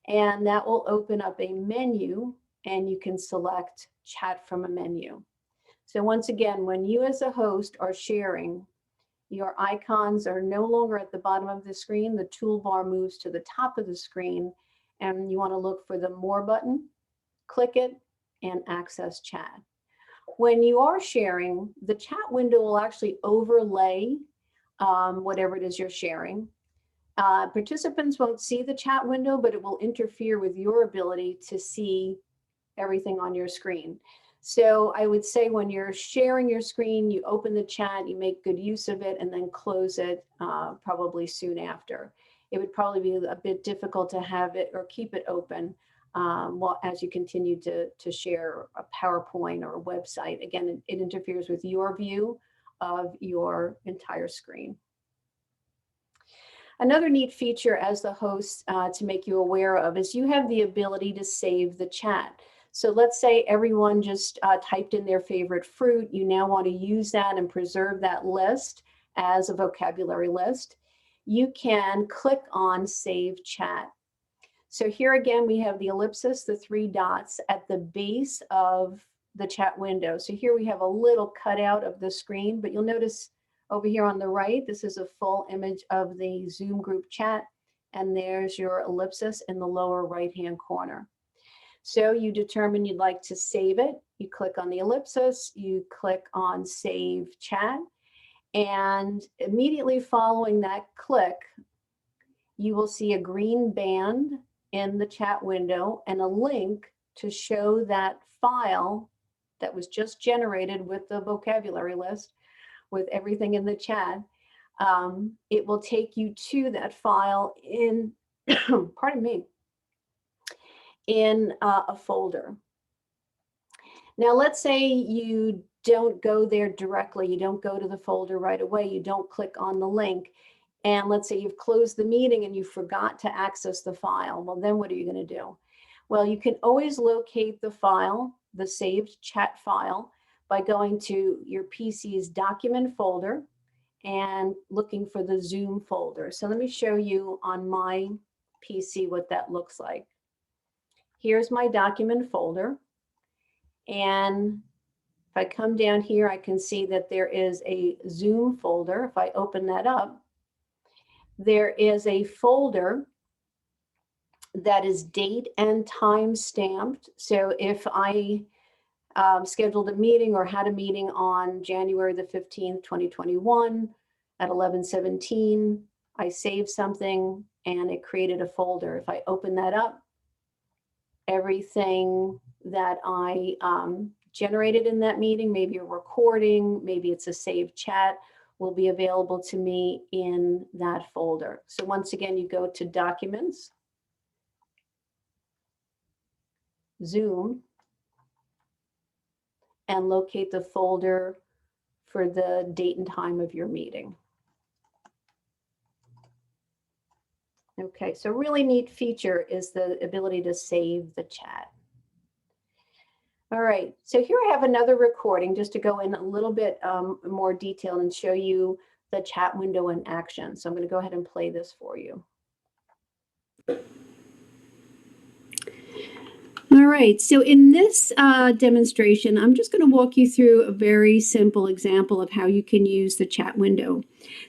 and that will open up a menu, and you can select Chat from a menu. So once again, when you as a host are sharing, your icons are no longer at the bottom of the screen. The toolbar moves to the top of the screen, and you want to look for the More button, click it, and access chat. When you are sharing, the chat window will actually overlay whatever it is you're sharing. Participants won't see the chat window, but it will interfere with your ability to see everything on your screen. So I would say when you're sharing your screen, you open the chat, you make good use of it, and then close it probably soon after. It would probably be a bit difficult to have it or keep it open as you continue to share a PowerPoint or a website. Again, it interferes with your view of your entire screen. Another neat feature as the host to make you aware of is you have the ability to save the chat. So let's say everyone just typed in their favorite fruit. You now want to use that and preserve that list as a vocabulary list. You can click on Save Chat. So here again, we have the ellipsis, the 3 dots at the base of the chat window. So here we have a little cutout of the screen, but you'll notice over here on the right, this is a full image of the Zoom group chat, and there's your ellipsis in the lower right-hand corner. So you determine you'd like to save it. You click on the ellipsis, you click on Save Chat, and immediately following that click, you will see a green band in the chat window and a link to show that file that was just generated with the vocabulary list with everything in the chat. It will take you to that file in, pardon me, in a folder. Now, let's say you don't go there directly. You don't go to the folder right away. You don't click on the link. And let's say you've closed the meeting and you forgot to access the file. Well, then what are you going to do? Well, you can always locate the file, the saved chat file, by going to your PC's document folder and looking for the Zoom folder. So let me show you on my PC what that looks like. Here's my document folder. And if I come down here, I can see that there is a Zoom folder. If I open that up, there is a folder that is date and time stamped. So if I scheduled a meeting or had a meeting on January the 15th, 2021 at 11:17, I saved something and it created a folder. If I open that up, everything that I generated in that meeting, maybe a recording, maybe it's a saved chat, will be available to me in that folder. So once again, you go to Documents, Zoom, and locate the folder for the date and time of your meeting. Okay, so a really neat feature is the ability to save the chat. All right, so here I have another recording just to go in a little bit more detail and show you the chat window in action. So I'm going to go ahead and play this for you. All right, so in this demonstration, I'm just going to walk you through a very simple example of how you can use the chat window.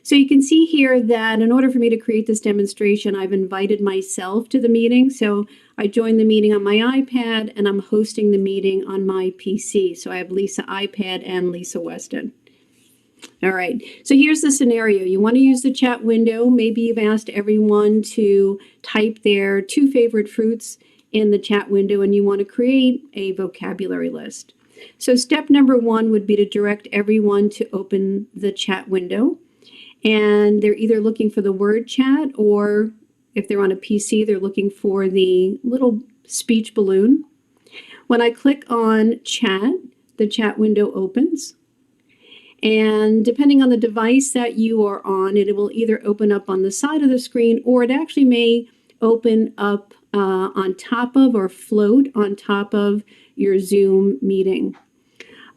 So you can see here that in order for me to create this demonstration, I've invited myself to the meeting. So I joined the meeting on my iPad and I'm hosting the meeting on my PC. So I have Lisa iPad and Lisa Weston. All right, so here's the scenario. You want to use the chat window. Maybe you've asked everyone to type their 2 favorite fruits in the chat window and you want to create a vocabulary list. So step number 1 would be to direct everyone to open the chat window. And they're either looking for the word chat, or if they're on a PC, they're looking for the little speech balloon. When I click on chat, the chat window opens. And depending on the device that you are on, it will either open up on the side of the screen, or it actually may open up on top of or float on top of your Zoom meeting.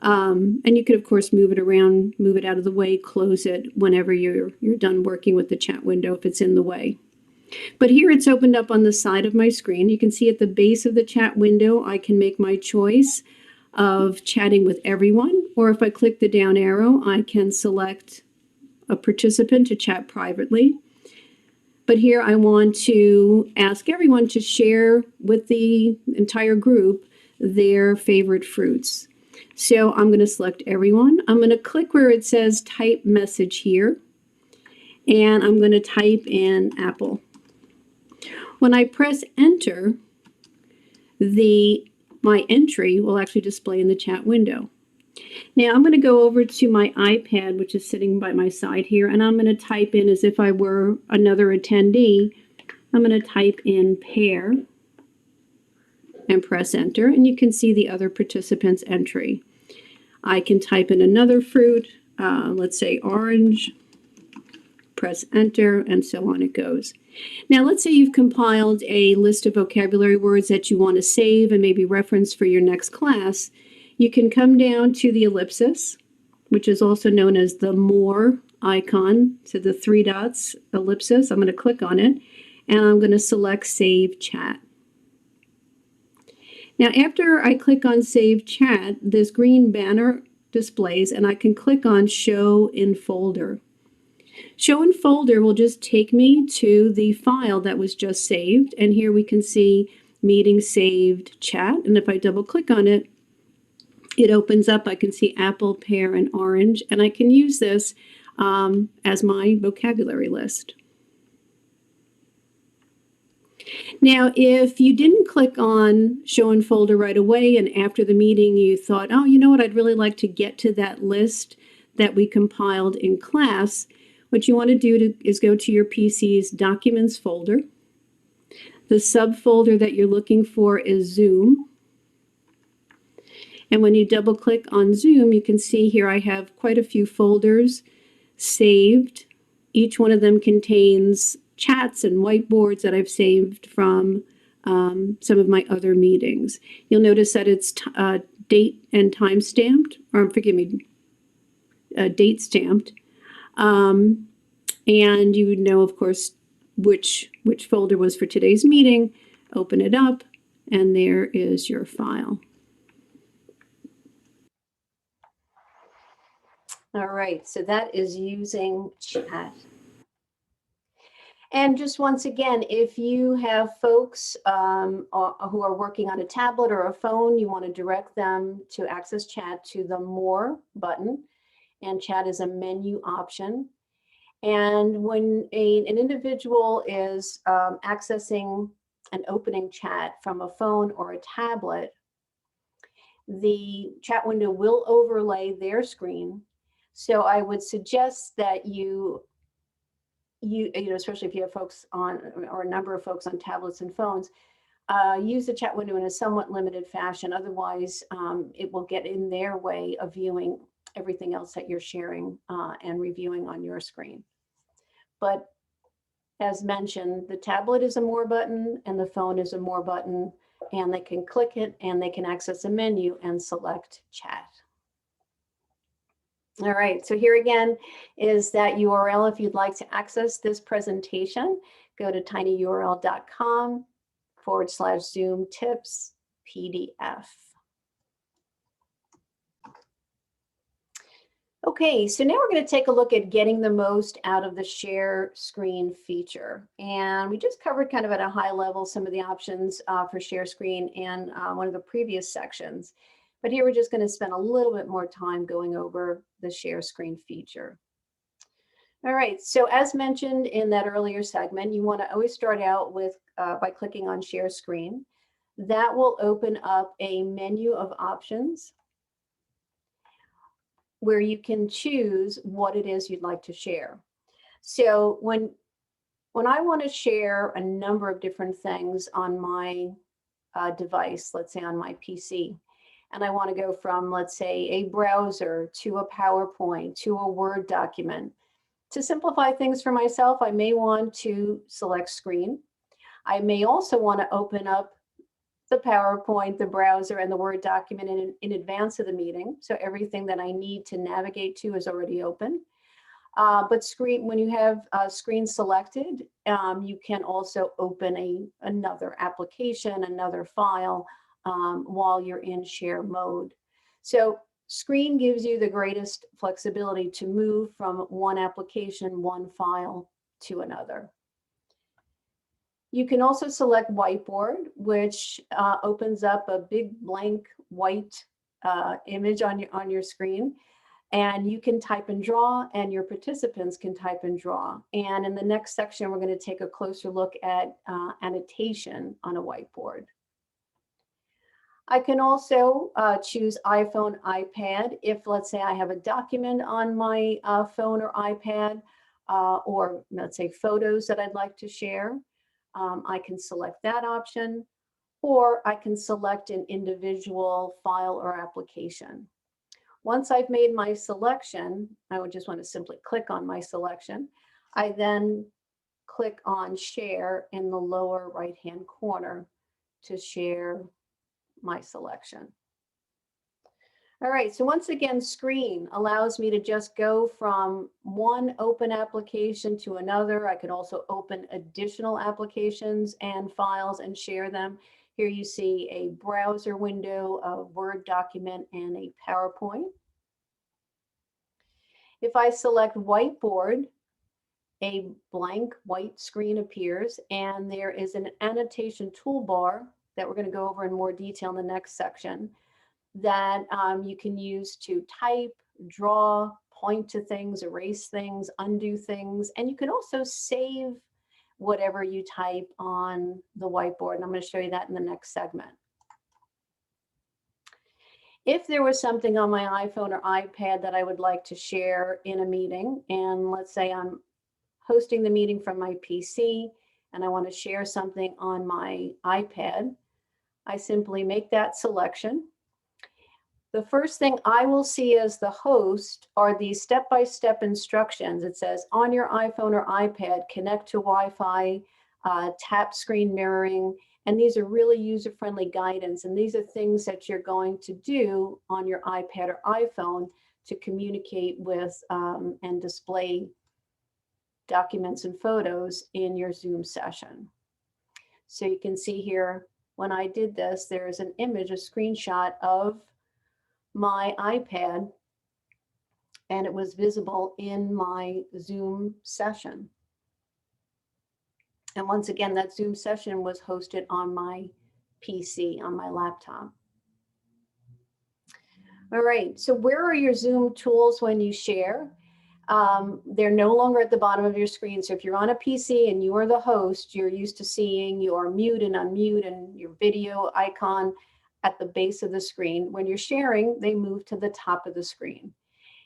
And you could, of course, move it around, move it out of the way, close it whenever you're done working with the chat window if it's in the way. But here it's opened up on the side of my screen. You can see at the base of the chat window, I can make my choice of chatting with everyone, or if I click the down arrow, I can select a participant to chat privately. But here I want to ask everyone to share with the entire group their favorite fruits. So I'm going to select everyone. I'm going to click where it says type message here, and I'm going to type in apple. When I press enter, my entry will actually display in the chat window. Now I'm going to go over to my iPad, which is sitting by my side here, and I'm going to type in, as if I were another attendee, I'm going to type in pear and press enter, and you can see the other participants' entry. I can type in another fruit, let's say orange, press enter, and so on it goes. Now let's say you've compiled a list of vocabulary words that you want to save and maybe reference for your next class. You can come down to the ellipsis, which is also known as the more icon, so the 3 dots ellipsis. I'm going to click on it, and I'm going to select Save Chat. Now, after I click on Save Chat, this green banner displays, and I can click on Show in Folder. Show in Folder will just take me to the file that was just saved, and here we can see Meeting Saved Chat, and if I double click on it, it opens up. I can see apple, pear, and orange, and I can use this as my vocabulary list. Now, if you didn't click on Show in Folder right away, and after the meeting you thought, oh, you know what, I'd really like to get to that list that we compiled in class, what you want to do is go to your PC's Documents folder. The subfolder that you're looking for is Zoom. And when you double click on Zoom, you can see here I have quite a few folders saved. Each one of them contains chats and whiteboards that I've saved from some of my other meetings. You'll notice that it's date and time stamped, or forgive me, date stamped. And you would know, of course, which folder was for today's meeting. Open it up, and there is your file. All right, so that is using chat. And just once again, if you have folks who are working on a tablet or a phone, you want to direct them to access chat to the More button. And chat is a menu option. And when an individual is accessing and opening chat from a phone or a tablet, the chat window will overlay their screen. So I would suggest that you know, especially if you have folks on, or a number of folks on tablets and phones, use the chat window in a somewhat limited fashion. Otherwise, it will get in their way of viewing everything else that you're sharing and reviewing on your screen. But as mentioned, the tablet is a More button and the phone is a More button, and they can click it and they can access a menu and select chat. All right, so here again is that URL if you'd like to access this presentation. Go to tinyurl.com/Zoom tips PDF. Okay, so now we're going to take a look at getting the most out of the share screen feature. And we just covered kind of at a high level some of the options for share screen in one of the previous sections. But here we're just going to spend a little bit more time going over the share screen feature. All right, so as mentioned in that earlier segment, you want to always start out with by clicking on share screen. That will open up a menu of options where you can choose what it is you'd like to share. So when I want to share a number of different things on my device, let's say on my PC, and I want to go from, let's say, a browser to a PowerPoint to a Word document. To simplify things for myself, I may want to select screen. I may also want to open up the PowerPoint, the browser, and the Word document in advance of the meeting. So everything that I need to navigate to is already open. But when you have screen selected, you can also open another application, another file, while you're in share mode. So screen gives you the greatest flexibility to move from one application, one file to another. You can also select whiteboard, which opens up a big blank white image on your screen. And you can type and draw, and your participants can type and draw. And in the next section, we're going to take a closer look at annotation on a whiteboard. I can also choose iPhone, iPad. If, let's say, I have a document on my phone or iPad, or let's say photos that I'd like to share, I can select that option, or I can select an individual file or application. Once I've made my selection, I would just want to simply click on my selection. I then click on share in the lower right-hand corner to share my selection. All right, so once again, screen allows me to just go from one open application to another. I can also open additional applications and files and share them. Here you see a browser window, a Word document, and a PowerPoint. If I select whiteboard, a blank white screen appears, and there is an annotation toolbar that we're going to go over in more detail in the next section that you can use to type, draw, point to things, erase things, undo things, and you can also save whatever you type on the whiteboard. And I'm going to show you that in the next segment. If there was something on my iPhone or iPad that I would like to share in a meeting, and let's say I'm hosting the meeting from my PC, and I want to share something on my iPad, I simply make that selection. The first thing I will see as the host are these step-by-step instructions. It says on your iPhone or iPad, connect to Wi-Fi, tap screen mirroring, and these are really user-friendly guidance. And these are things that you're going to do on your iPad or iPhone to communicate with and display documents and photos in your Zoom session. So you can see here, when I did this, there's an image, a screenshot of my iPad, and it was visible in my Zoom session. And once again, that Zoom session was hosted on my PC, on my laptop. All right, so where are your Zoom tools when you share? They're no longer at the bottom of your screen. So if you're on a PC and you are the host, you're used to seeing your mute and unmute and your video icon at the base of the screen. When you're sharing, they move to the top of the screen.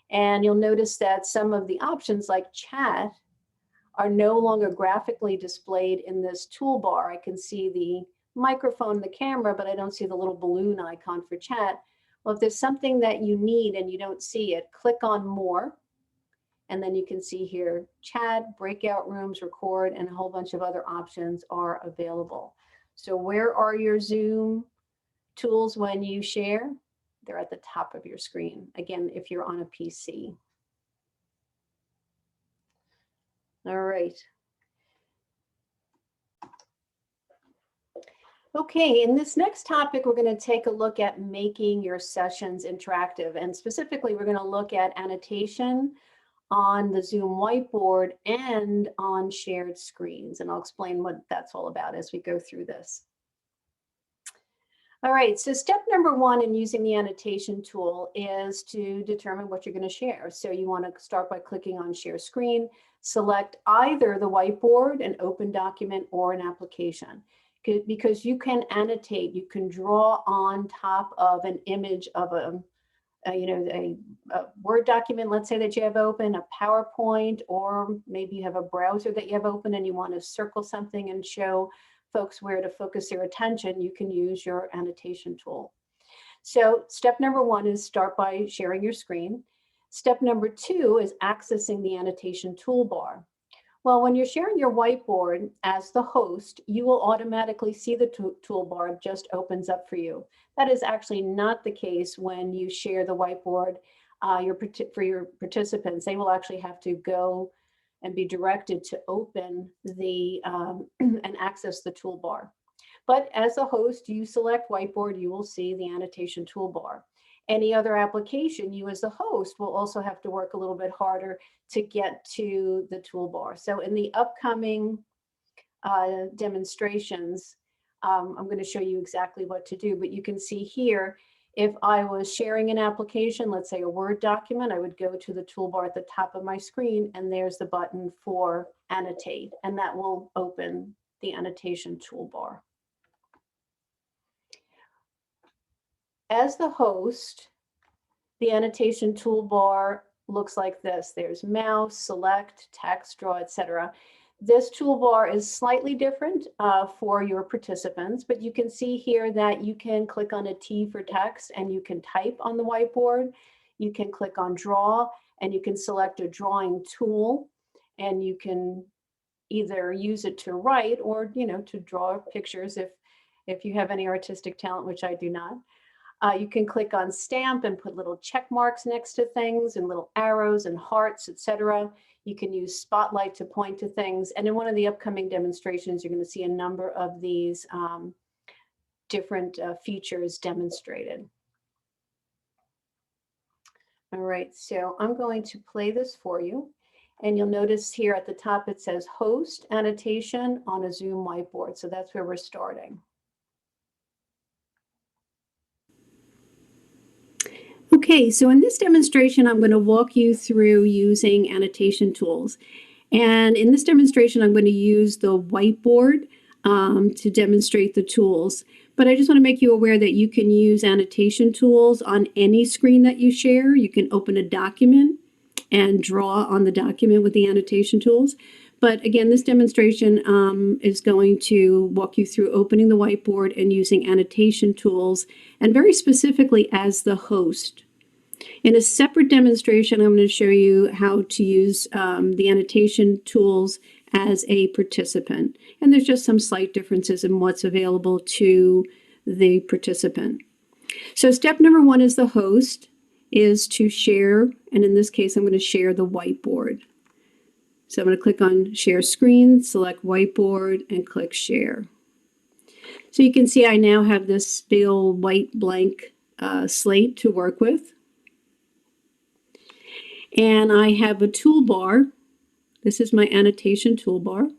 And you'll notice that some of the options like chat are no longer graphically displayed in this toolbar. I can see the microphone, the camera, but I don't see the little balloon icon for chat. Well, if there's something that you need and you don't see it, click on more. And then you can see here, chat, breakout rooms, record, and a whole bunch of other options are available. So where are your Zoom tools when you share? They're at the top of your screen. Again, if you're on a PC. All right. Okay, in this next topic, we're going to take a look at making your sessions interactive. And specifically, we're going to look at annotation on the Zoom whiteboard and on shared screens. And I'll explain what that's all about as we go through this. All right, so step number one in using the annotation tool is to determine what you're going to share. So you want to start by clicking on share screen, select either the whiteboard, an open document, or an application. Because you can annotate, you can draw on top of an image of a Word document, let's say that you have open, a PowerPoint, or maybe you have a browser that you have open and you want to circle something and show folks where to focus their attention, you can use your annotation tool. So step number one is start by sharing your screen. Step number two is accessing the annotation toolbar. Well, when you're sharing your whiteboard as the host, you will automatically see the toolbar just opens up for you. That is actually not the case when you share the whiteboard for your participants. They will actually have to go and be directed to open the and access the toolbar. But as a host, you select whiteboard, you will see the annotation toolbar. Any other application, you as the host will also have to work a little bit harder to get to the toolbar. So in the upcoming demonstrations, I'm going to show you exactly what to do, but you can see here, if I was sharing an application, let's say a Word document, I would go to the toolbar at the top of my screen, and there's the button for annotate, and that will open the annotation toolbar. As the host, the annotation toolbar looks like this. There's mouse, select, text, draw, etc. This toolbar is slightly different for your participants, but you can see here that you can click on a T for text and you can type on the whiteboard. You can click on draw and you can select a drawing tool, and you can either use it to write or, to draw pictures if you have any artistic talent, which I do not. You can click on stamp and put little check marks next to things and little arrows and hearts, etc. You can use spotlight to point to things. And in one of the upcoming demonstrations, you're going to see a number of these different features demonstrated. All right, so I'm going to play this for you. And you'll notice here at the top, it says host annotation on a Zoom whiteboard. So that's where we're starting. Okay, so in this demonstration, I'm going to walk you through using annotation tools. And in this demonstration, I'm going to use the whiteboard to demonstrate the tools. But I just want to make you aware that you can use annotation tools on any screen that you share. You can open a document and draw on the document with the annotation tools. But again, this demonstration is going to walk you through opening the whiteboard and using annotation tools, and very specifically as the host. In a separate demonstration, I'm going to show you how to use the annotation tools as a participant. And there's just some slight differences in what's available to the participant. So step number 1 is the host, is to share, and in this case, I'm going to share the whiteboard. So I'm going to click on Share Screen, select Whiteboard, and click Share. So you can see I now have this big old white blank slate to work with. And I have a toolbar. This is my annotation toolbar.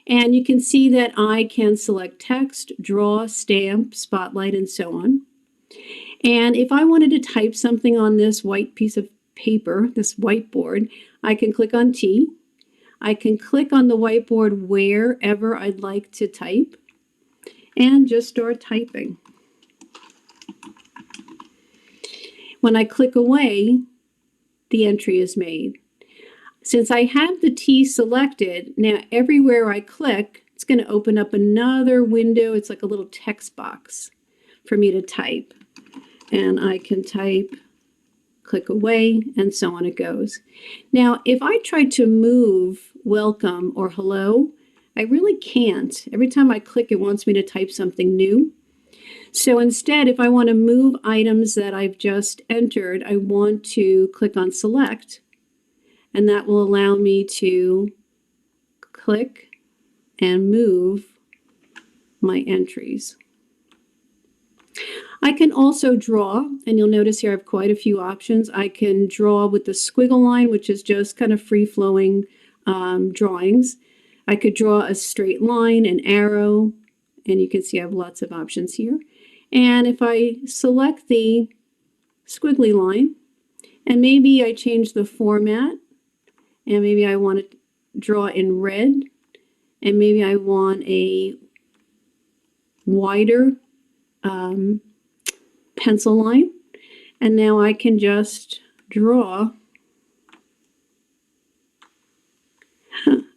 And you can see that I can select text, draw, stamp, spotlight, and so on. And if I wanted to type something on this white piece of paper, this whiteboard, I can click on T. I can click on the whiteboard wherever I'd like to type and just start typing. When I click away, the entry is made. Since I have the T selected, now everywhere I click, it's going to open up another window. It's like a little text box for me to type. And I can type, click away, and so on it goes. Now, if I try to move welcome or hello, I really can't. Every time I click, it wants me to type something new. So instead, if I want to move items that I've just entered, I want to click on select. And that will allow me to click and move my entries. I can also draw, and you'll notice here I have quite a few options. I can draw with the squiggle line, which is just kind of free-flowing drawings. I could draw a straight line, an arrow, and you can see I have lots of options here. And if I select the squiggly line, and maybe I change the format, and maybe I want to draw in red, and maybe I want a wider pencil line, and now I can just draw.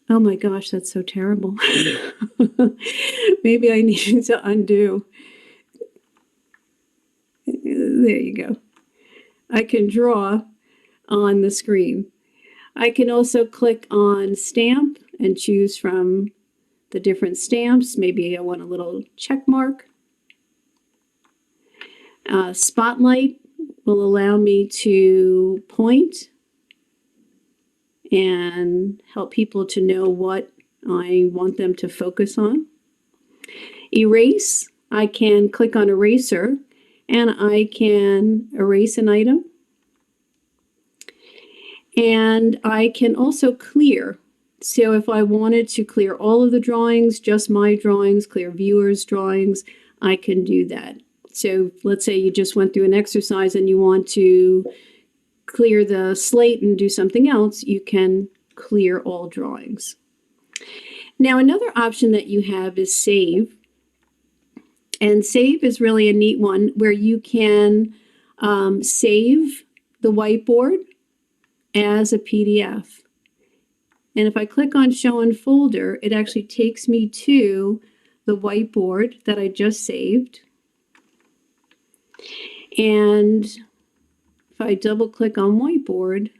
Oh my gosh, that's so terrible. Maybe I need to undo. There you go. I can draw on the screen. I can also click on stamp and choose from the different stamps. Maybe I want a little check mark. Spotlight will allow me to point and help people to know what I want them to focus on. Erase, I can click on eraser and I can erase an item. And I can also clear. So if I wanted to clear all of the drawings, just my drawings, clear viewers' drawings, I can do that. So let's say you just went through an exercise and you want to clear the slate and do something else, you can clear all drawings. Now another option that you have is save. And save is really a neat one where you can save the whiteboard as a PDF. And if I click on show in folder, it actually takes me to the whiteboard that I just saved. And if I double click on whiteboard,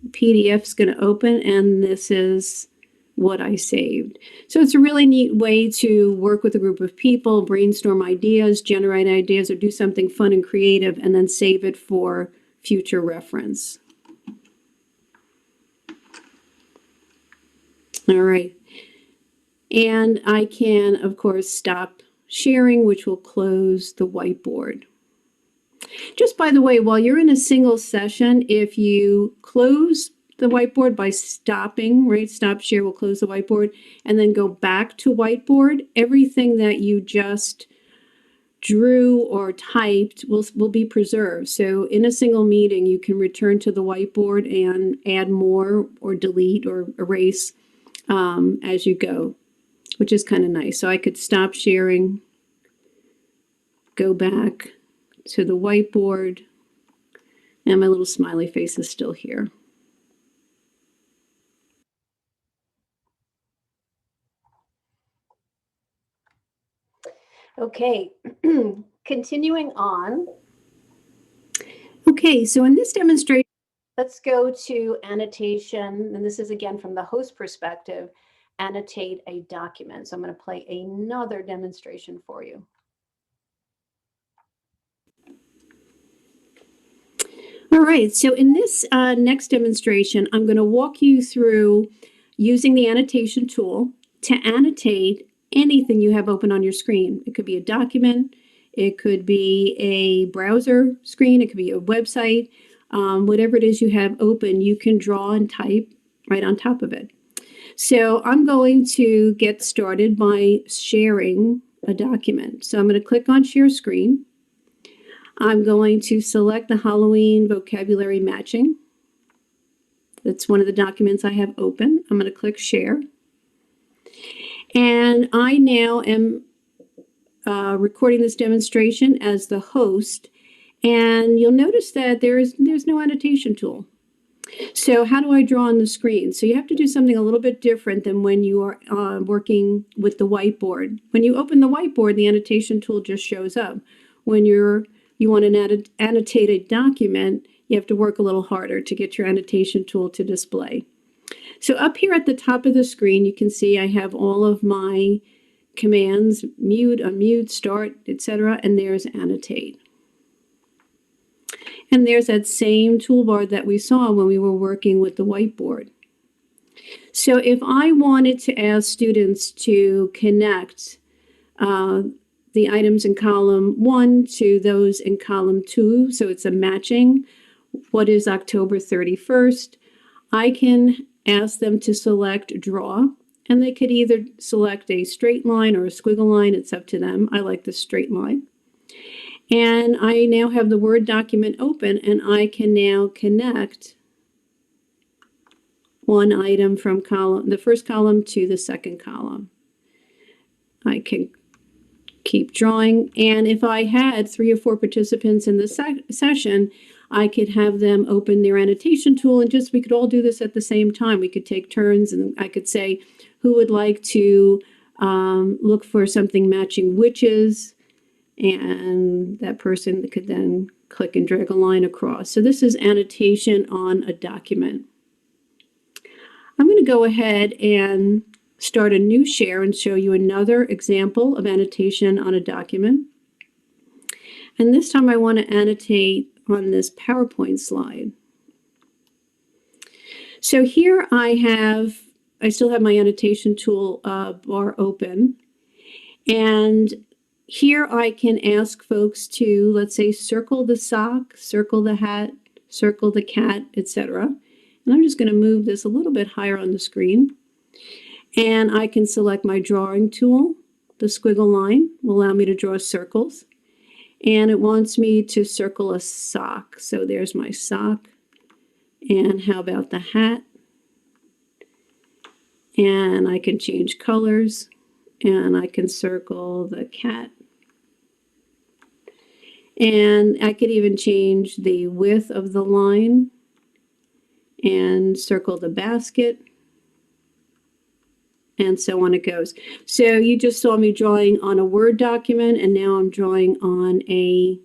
PDF is going to open, and this is what I saved. So it's a really neat way to work with a group of people, brainstorm ideas, generate ideas, or do something fun and creative, and then save it for future reference. All right. And I can, of course, stop sharing, which will close the whiteboard. Just by the way, while you're in a single session, if you close the whiteboard by stopping, right, stop share will close the whiteboard, and then go back to whiteboard, everything that you just drew or typed will be preserved. So in a single meeting, you can return to the whiteboard and add more or delete or erase as you go, which is kind of nice. So I could stop sharing, go back to the whiteboard, and my little smiley face is still here. Okay, continuing on. Okay, so in this demonstration, let's go to annotation, and this is again from the host perspective, annotate a document. So I'm going to play another demonstration for you. All right, so in this next demonstration, I'm going to walk you through using the annotation tool to annotate anything you have open on your screen. It could be a document, it could be a browser screen, it could be a website, whatever it is you have open, you can draw and type right on top of it. So I'm going to get started by sharing a document. So I'm going to click on share screen. I'm going to select the Halloween vocabulary matching. That's one of the documents I have open. I'm going to click share. And I now am recording this demonstration as the host. And you'll notice that there's no annotation tool. So how do I draw on the screen? So you have to do something a little bit different than when you are working with the whiteboard. When you open the whiteboard, the annotation tool just shows up. When you want to annotate a document, you have to work a little harder to get your annotation tool to display. So up here at the top of the screen, you can see I have all of my commands, mute, unmute, start, etc. And there's annotate. And there's that same toolbar that we saw when we were working with the whiteboard. So if I wanted to ask students to connect the items in column 1 to those in column 2, so it's a matching, what is October 31st, I can ask them to select draw, and they could either select a straight line or a squiggle line. It's up to them. I like the straight line. And I now have the Word document open, and I can now connect one item from the first column to the second column. I can keep drawing, and if I had 3 or 4 participants in the session, I could have them open their annotation tool, and we could all do this at the same time. We could take turns, and I could say, who would like to look for something matching witches? And that person could then click and drag a line across. So this is annotation on a document. I'm going to go ahead and start a new share and show you another example of annotation on a document. And this time I want to annotate on this PowerPoint slide. So here I still have my annotation tool bar open. And here I can ask folks to, let's say, circle the sock, circle the hat, circle the cat, etc. And I'm just going to move this a little bit higher on the screen. And I can select my drawing tool. The squiggle line will allow me to draw circles. And it wants me to circle a sock. So there's my sock. And how about the hat? And I can change colors. And I can circle the cat. And I could even change the width of the line and circle the basket. And so on it goes. So you just saw me drawing on a Word document, and now I'm drawing on a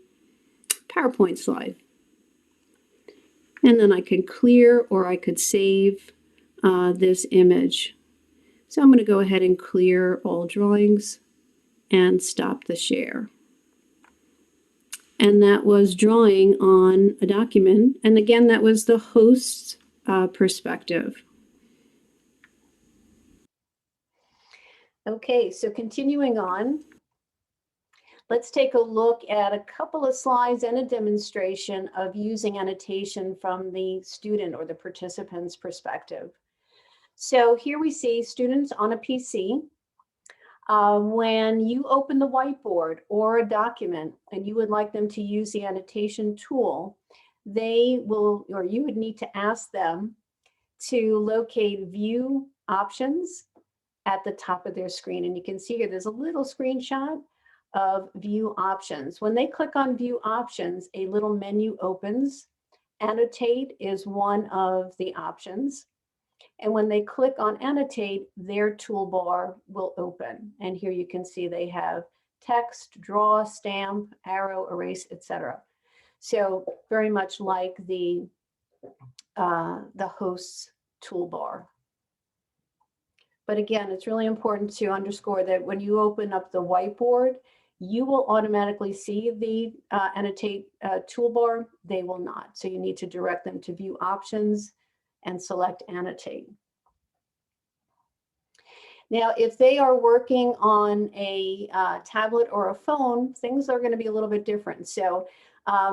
PowerPoint slide. And then I can clear, or I could save this image. So I'm going to go ahead and clear all drawings and stop the share. And that was drawing on a document. And again, that was the host's perspective. Okay, so continuing on, let's take a look at a couple of slides and a demonstration of using annotation from the student or the participant's perspective. So here we see students on a PC. When you open the whiteboard or a document and you would like them to use the annotation tool, they will, or you would need to ask them to locate view options at the top of their screen. And you can see here, there's a little screenshot of view options. When they click on view options, a little menu opens. Annotate is one of the options. And when they click on annotate, their toolbar will open. And here you can see they have text, draw, stamp, arrow, erase, etc. So very much like the host's toolbar. But again, it's really important to underscore that when you open up the whiteboard, you will automatically see the annotate toolbar. They will not. So you need to direct them to view options and select annotate. Now, if they are working on a tablet or a phone, things are going to be a little bit different. So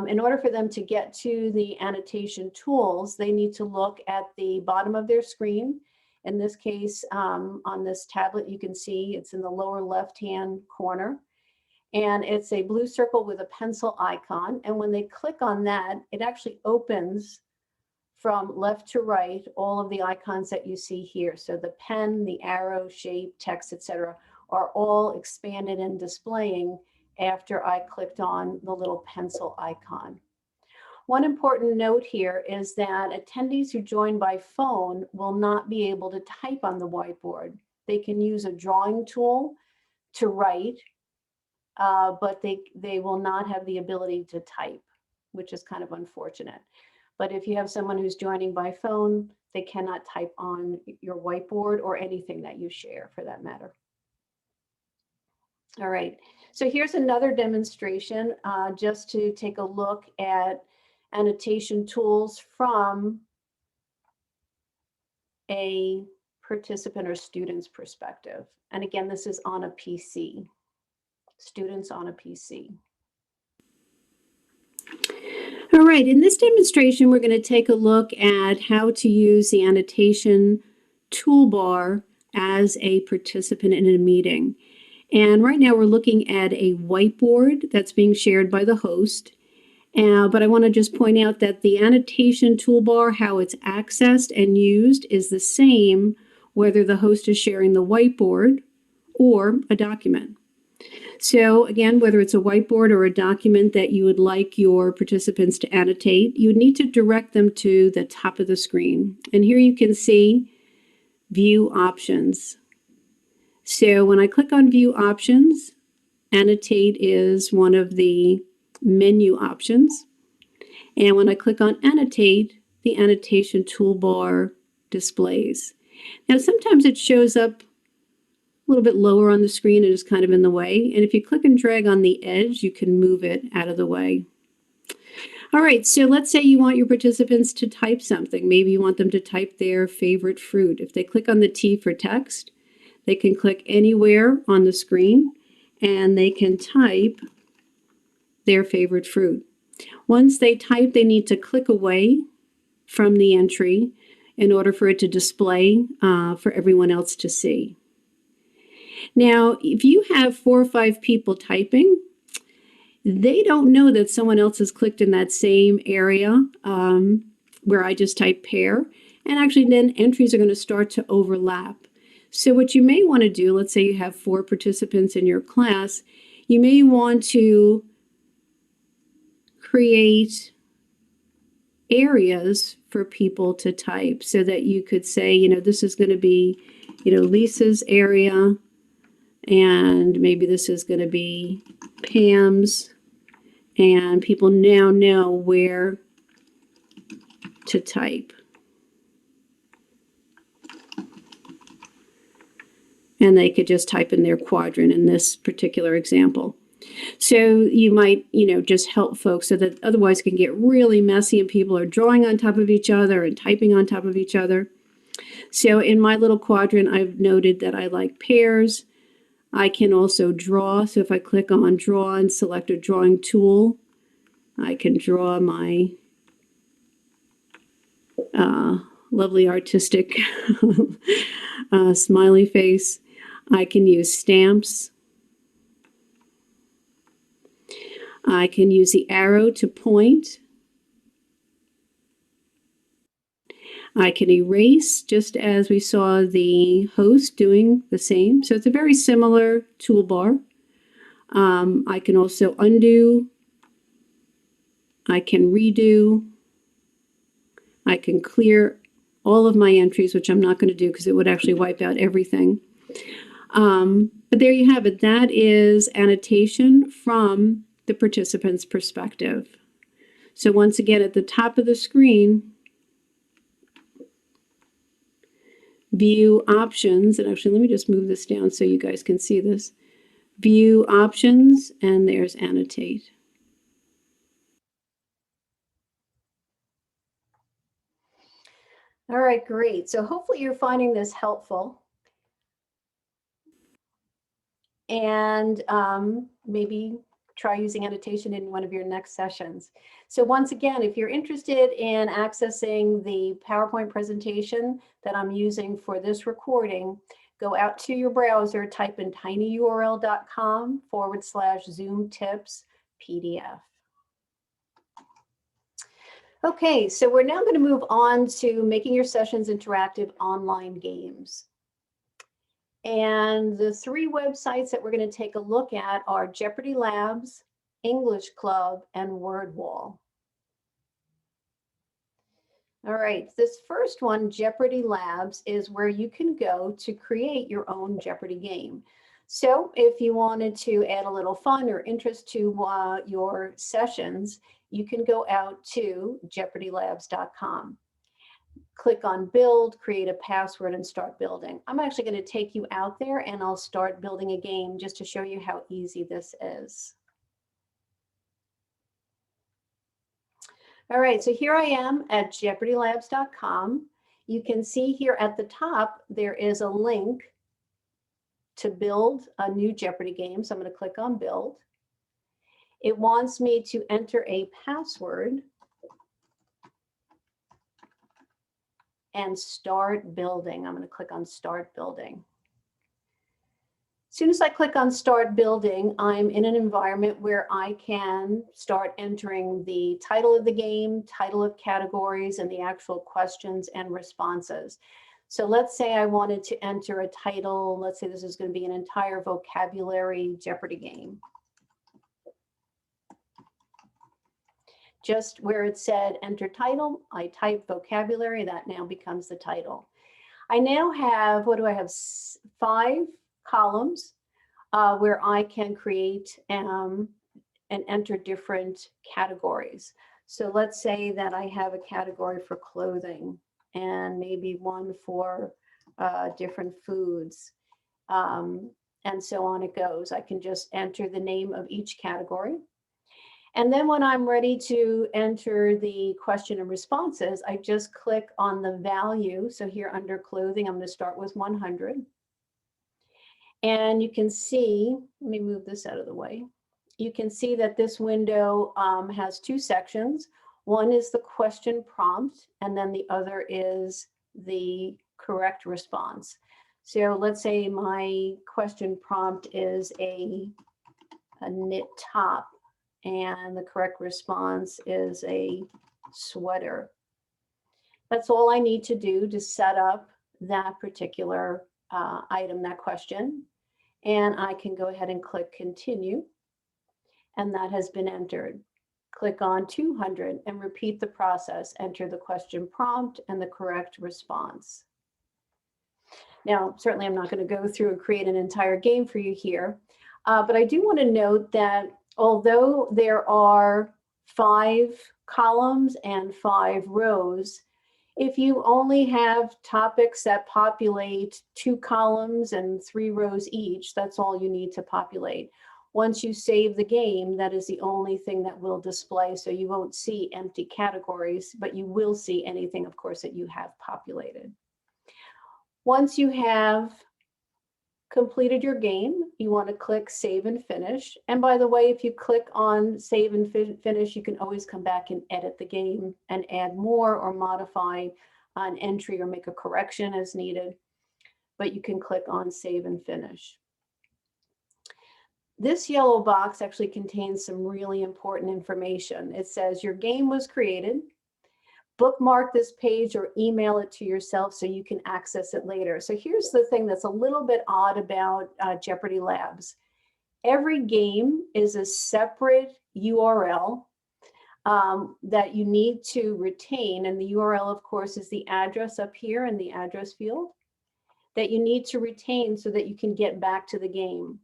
in order for them to get to the annotation tools, they need to look at the bottom of their screen. In this case, on this tablet, you can see it's in the lower left-hand corner. And it's a blue circle with a pencil icon. And when they click on that, it actually opens from left to right all of the icons that you see here. So the pen, the arrow, shape, text, etc., are all expanded and displaying after I clicked on the little pencil icon. One important note here is that attendees who join by phone will not be able to type on the whiteboard. They can use a drawing tool to write, but they will not have the ability to type, which is kind of unfortunate. But if you have someone who's joining by phone, they cannot type on your whiteboard or anything that you share for that matter. All right, so here's another demonstration just to take a look at annotation tools from a participant or student's perspective. And again, this is on a PC, students on a PC. All right, in this demonstration, we're going to take a look at how to use the annotation toolbar as a participant in a meeting. And right now we're looking at a whiteboard that's being shared by the host. But I want to just point out that the annotation toolbar, how it's accessed and used, is the same whether the host is sharing the whiteboard or a document. So again, whether it's a whiteboard or a document that you would like your participants to annotate, you would need to direct them to the top of the screen. And here you can see View Options. So when I click on View Options, Annotate is one of the menu options. And when I click on Annotate, the annotation toolbar displays. Now sometimes it shows up a little bit lower on the screen. It is kind of in the way. And if you click and drag on the edge, you can move it out of the way. All right, so let's say you want your participants to type something. Maybe you want them to type their favorite fruit. If they click on the T for text, they can click anywhere on the screen and they can type their favorite fruit. Once they type, they need to click away from the entry in order for it to display for everyone else to see. Now, if you have 4 or 5 people typing, they don't know that someone else has clicked in that same area where I just typed pair, and actually then entries are going to start to overlap. So what you may want to do, let's say you have 4 participants in your class, you may want to create areas for people to type so that you could say, this is going to be, Lisa's area, and maybe this is going to be Pam's, and people now know where to type. And they could just type in their quadrant in this particular example. So you might, just help folks so that otherwise it can get really messy and people are drawing on top of each other and typing on top of each other. So in my little quadrant, I've noted that I like pairs. I can also draw. So if I click on draw and select a drawing tool, I can draw my lovely artistic smiley face. I can use stamps. I can use the arrow to point. I can erase, just as we saw the host doing the same. So it's a very similar toolbar. I can also undo. I can redo. I can clear all of my entries, which I'm not going to do because it would actually wipe out everything. But there you have it. That is annotation from the participant's perspective. So once again, at the top of the screen, view options, and actually let me just move this down so you guys can see this. View options, and there's annotate. All right, great. So hopefully you're finding this helpful. And maybe try using annotation in one of your next sessions. So once again, if you're interested in accessing the PowerPoint presentation that I'm using for this recording, go out to your browser, type in tinyurl.com/Zoom tips PDF. Okay, so we're now going to move on to making your sessions interactive online games. And the 3 websites that we're going to take a look at are Jeopardy Labs, English Club, and WordWall. All right, this first one, Jeopardy Labs, is where you can go to create your own Jeopardy game. So if you wanted to add a little fun or interest to your sessions, you can go out to jeopardylabs.com. Click on build, create a password, and start building. I'm actually going to take you out there and I'll start building a game just to show you how easy this is. All right, so here I am at jeopardylabs.com. You can see here at the top, there is a link to build a new Jeopardy game. So I'm going to click on build. It wants me to enter a password and start building. I'm going to click on start building. As soon as I click on start building, I'm in an environment where I can start entering the title of the game, title of categories, and the actual questions and responses. So let's say I wanted to enter a title. Let's say this is going to be an entire vocabulary Jeopardy game. Just where it said enter title, I type vocabulary, that now becomes the title. I now have, what do I have, 5 columns where I can create and enter different categories. So let's say that I have a category for clothing and maybe one for different foods, and so on it goes. I can just enter the name of each category. And then when I'm ready to enter the question and responses, I just click on the value. So here under clothing, I'm going to start with 100. And you can see, let me move this out of the way. You can see that this window has 2 sections. One is the question prompt, and then the other is the correct response. So let's say my question prompt is a knit top, and the correct response is a sweater. That's all I need to do to set up that particular item, that question. And I can go ahead and click continue. And that has been entered. Click on 200 and repeat the process. Enter the question prompt and the correct response. Now, certainly I'm not going to go through and create an entire game for you here, but I do want to note that although there are 5 columns and 5 rows, if you only have topics that populate 2 columns and 3 rows each, that's all you need to populate. Once you save the game, that is the only thing that will display. So you won't see empty categories, but you will see anything, of course, that you have populated. Once you have completed your game, you want to click save and finish. And by the way, if you click on save and finish, you can always come back and edit the game and add more or modify an entry or make a correction as needed. But you can click on save and finish. This yellow box actually contains some really important information. It says your game was created. Bookmark this page or email it to yourself so you can access it later. So here's the thing that's a little bit odd about Jeopardy Labs. Every game is a separate URL that you need to retain. And the URL, of course, is the address up here in the address field. that you need to retain so that you can get back to the game.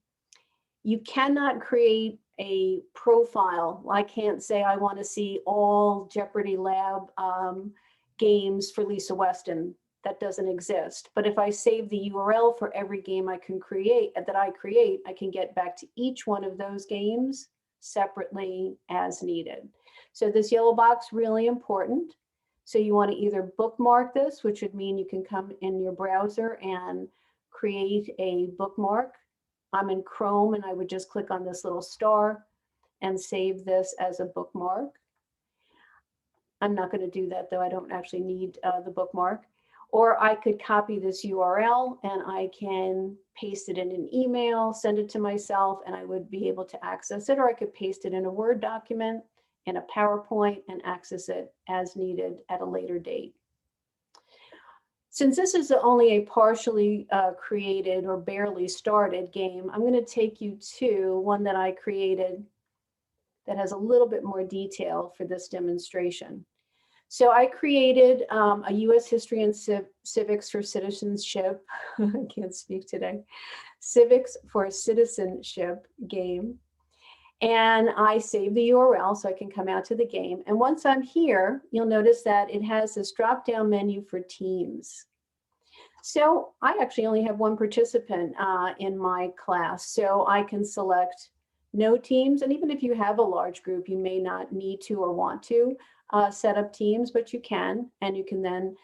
You cannot create a profile. I can't say I want to see all Jeopardy Lab games for Lisa Weston. That doesn't exist. But if I save the URL for every game I can create, I can get back to each one of those games separately as needed. So this yellow box, really important. So you want to either bookmark this, which would mean you can come in your browser and create a bookmark. I'm in Chrome and I would just click on this little star and save this as a bookmark. I'm not going to do that though. I don't actually need the bookmark. Or I could copy this URL and I can paste it in an email, send it to myself, and I would be able to access it. Or I could paste it in a Word document, in a PowerPoint, and access it as needed at a later date. Since this is only a partially created or barely started game, I'm going to take you to one that I created that has a little bit more detail for this demonstration. So I created a U.S. History and Civics for Citizenship, I can't speak today, Civics for Citizenship game. And I saved the URL so I can come out to the game. And once I'm here, you'll notice that it has this drop-down menu for teams. So I actually only have one participant in my class, so I can select no teams. And even if you have a large group, you may not need to or want to set up teams, but you can, and you can then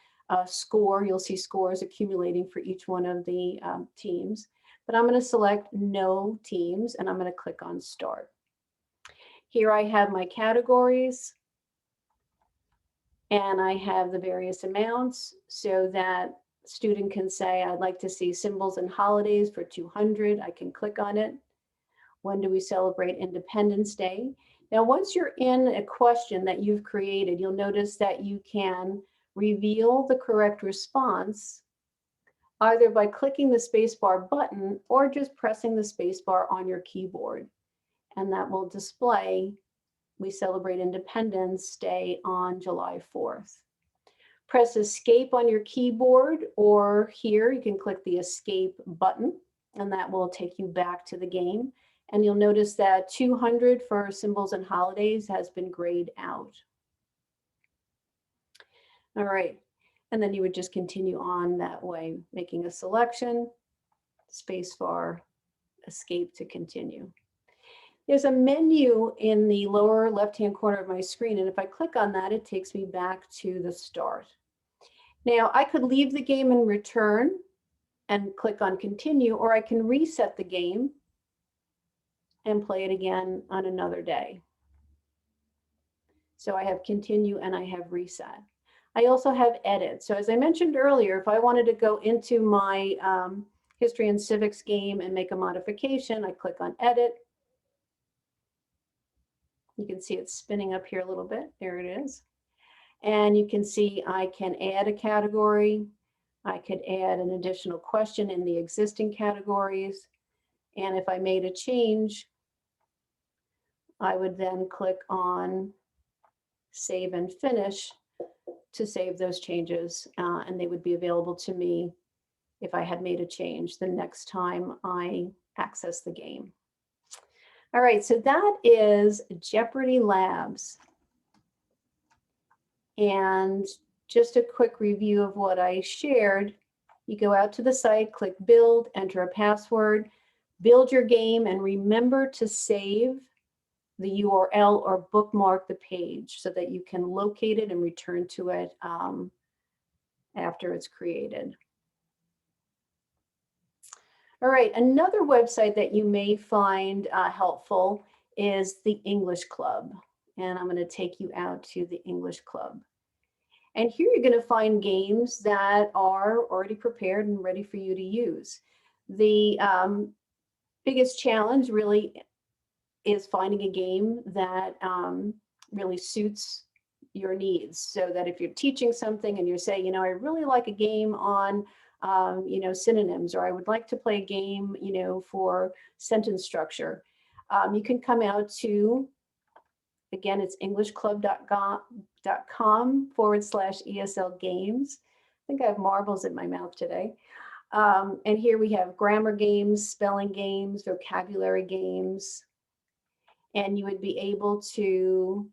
score. You'll see scores accumulating for each one of the teams. But I'm going to select no teams, and I'm going to click on Start. Here I have my categories, and I have the various amounts so that student can say, I'd like to see symbols and holidays for 200. I can click on it. When do we celebrate Independence Day? Now, once you're in a question that you've created, you'll notice that you can reveal the correct response either by clicking the spacebar button or just pressing the spacebar on your keyboard. And that will display, we celebrate Independence Day on July 4th. Press escape on your keyboard, or here you can click the escape button, and that will take you back to the game. And you'll notice that 200 for symbols and holidays has been grayed out. All right, and then you would just continue on that way, making a selection, spacebar, escape to continue. There's a menu in the lower left-hand corner of my screen, and if I click on that, it takes me back to the start. Now, I could leave the game and return and click on continue, or I can reset the game and play it again on another day. So I have continue and I have reset. I also have edit. So as I mentioned earlier, if I wanted to go into my history and civics game and make a modification, I click on edit. You can see it's spinning up here a little bit. There it is. And you can see I can add a category. I could add an additional question in the existing categories. And if I made a change, I would then click on save and finish to save those changes, and they would be available to me if I had made a change the next time I access the game. All right, so that is Jeopardy Labs. And just a quick review of what I shared. You go out to the site, click build, enter a password, build your game, and remember to save the URL or bookmark the page so that you can locate it and return to it after it's created. All right, another website that you may find helpful is the English Club. And I'm going to take you out to the English Club. And here you're going to find games that are already prepared and ready for you to use. The biggest challenge really is finding a game that really suits your needs, so that if you're teaching something and you're saying, you know, I really like a game on, you know, synonyms, or I would like to play a game, you know, for sentence structure, you can come out to, again, it's englishclub.com/ESL games. I think I have marbles in my mouth today. And here we have grammar games, spelling games, vocabulary games, and you would be able to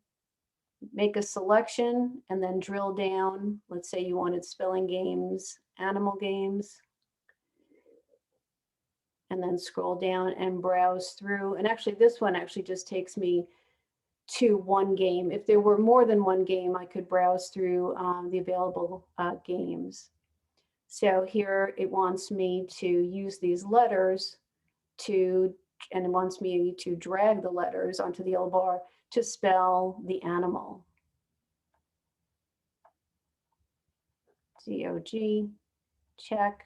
make a selection and then drill down. Let's say you wanted spelling games, animal games, and then scroll down and browse through. And actually, this one actually just takes me to one game. If there were more than one game, I could browse through the available games. So here it wants me to use these letters and it wants me to drag the letters onto the L bar to spell the animal. DOG, check.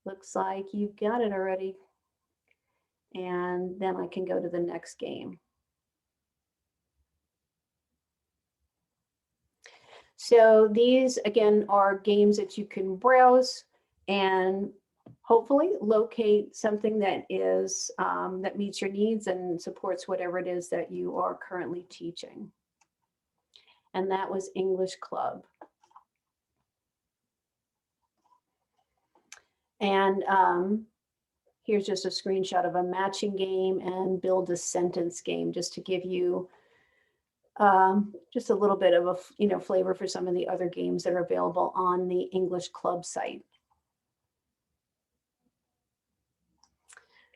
Looks like you've got it already. And then I can go to the next game. So these, again, are games that you can browse and hopefully locate something that is that meets your needs and supports whatever it is that you are currently teaching. And that was English Club. And here's just a screenshot of a matching game and build a sentence game, just to give you just a little bit of a flavor for some of the other games that are available on the English Club site.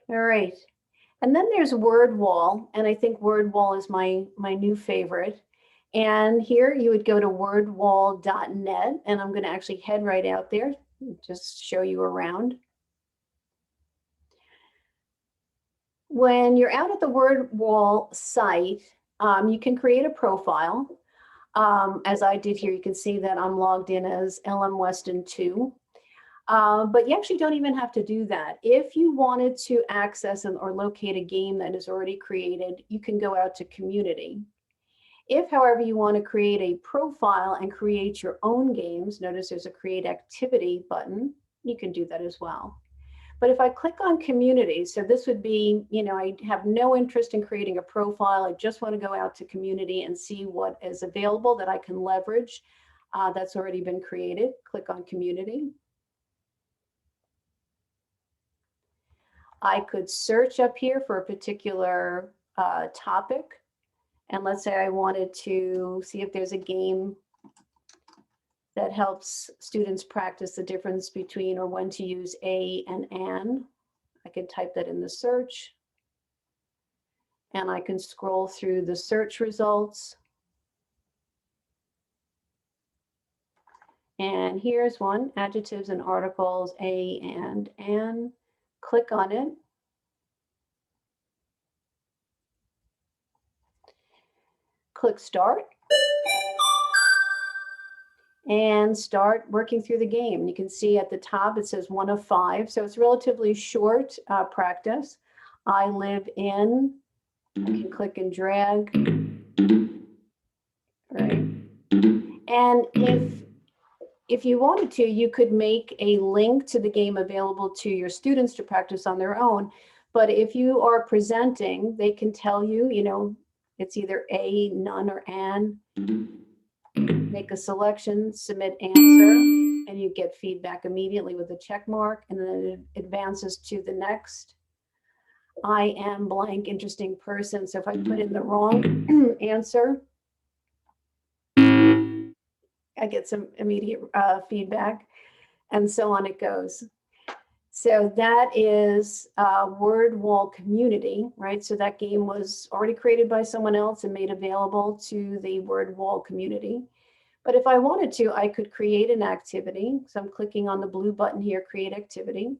All right, and then there's Word Wall, and I think Word Wall is my new favorite. And here you would go to wordwall.net, and I'm going to actually head right out there, just show you around. When you're out at the Word Wall site, you can create a profile. As I did here, you can see that I'm logged in as LM Weston 2. But you actually don't even have to do that. If you wanted to access or locate a game that is already created, you can go out to Community. If, however, you want to create a profile and create your own games, notice there's a Create Activity button, you can do that as well. But if I click on Community, so this would be, I have no interest in creating a profile. I just want to go out to Community and see what is available that I can leverage that's already been created. Click on Community. I could search up here for a particular topic. And let's say I wanted to see if there's a game that helps students practice the difference between or when to use a and an. I can type that in the search. And I can scroll through the search results. And here's one, adjectives and articles, a and an. Click on it. Click Start. And start working through the game. You can see at the top it says 1 of 5, so it's relatively short practice. I live in, I can click and drag. Right. And if you wanted to, you could make a link to the game available to your students to practice on their own. But if you are presenting, they can tell you, it's either a, none, or an. Make a selection, submit answer, and you get feedback immediately with a check mark, and then it advances to the next. I am blank interesting person. So if I put in the wrong answer, I get some immediate feedback, and so on it goes. So that is Word Wall Community, right? So that game was already created by someone else and made available to the Word Wall community. But if I wanted to, I could create an activity. So I'm clicking on the blue button here, Create Activity.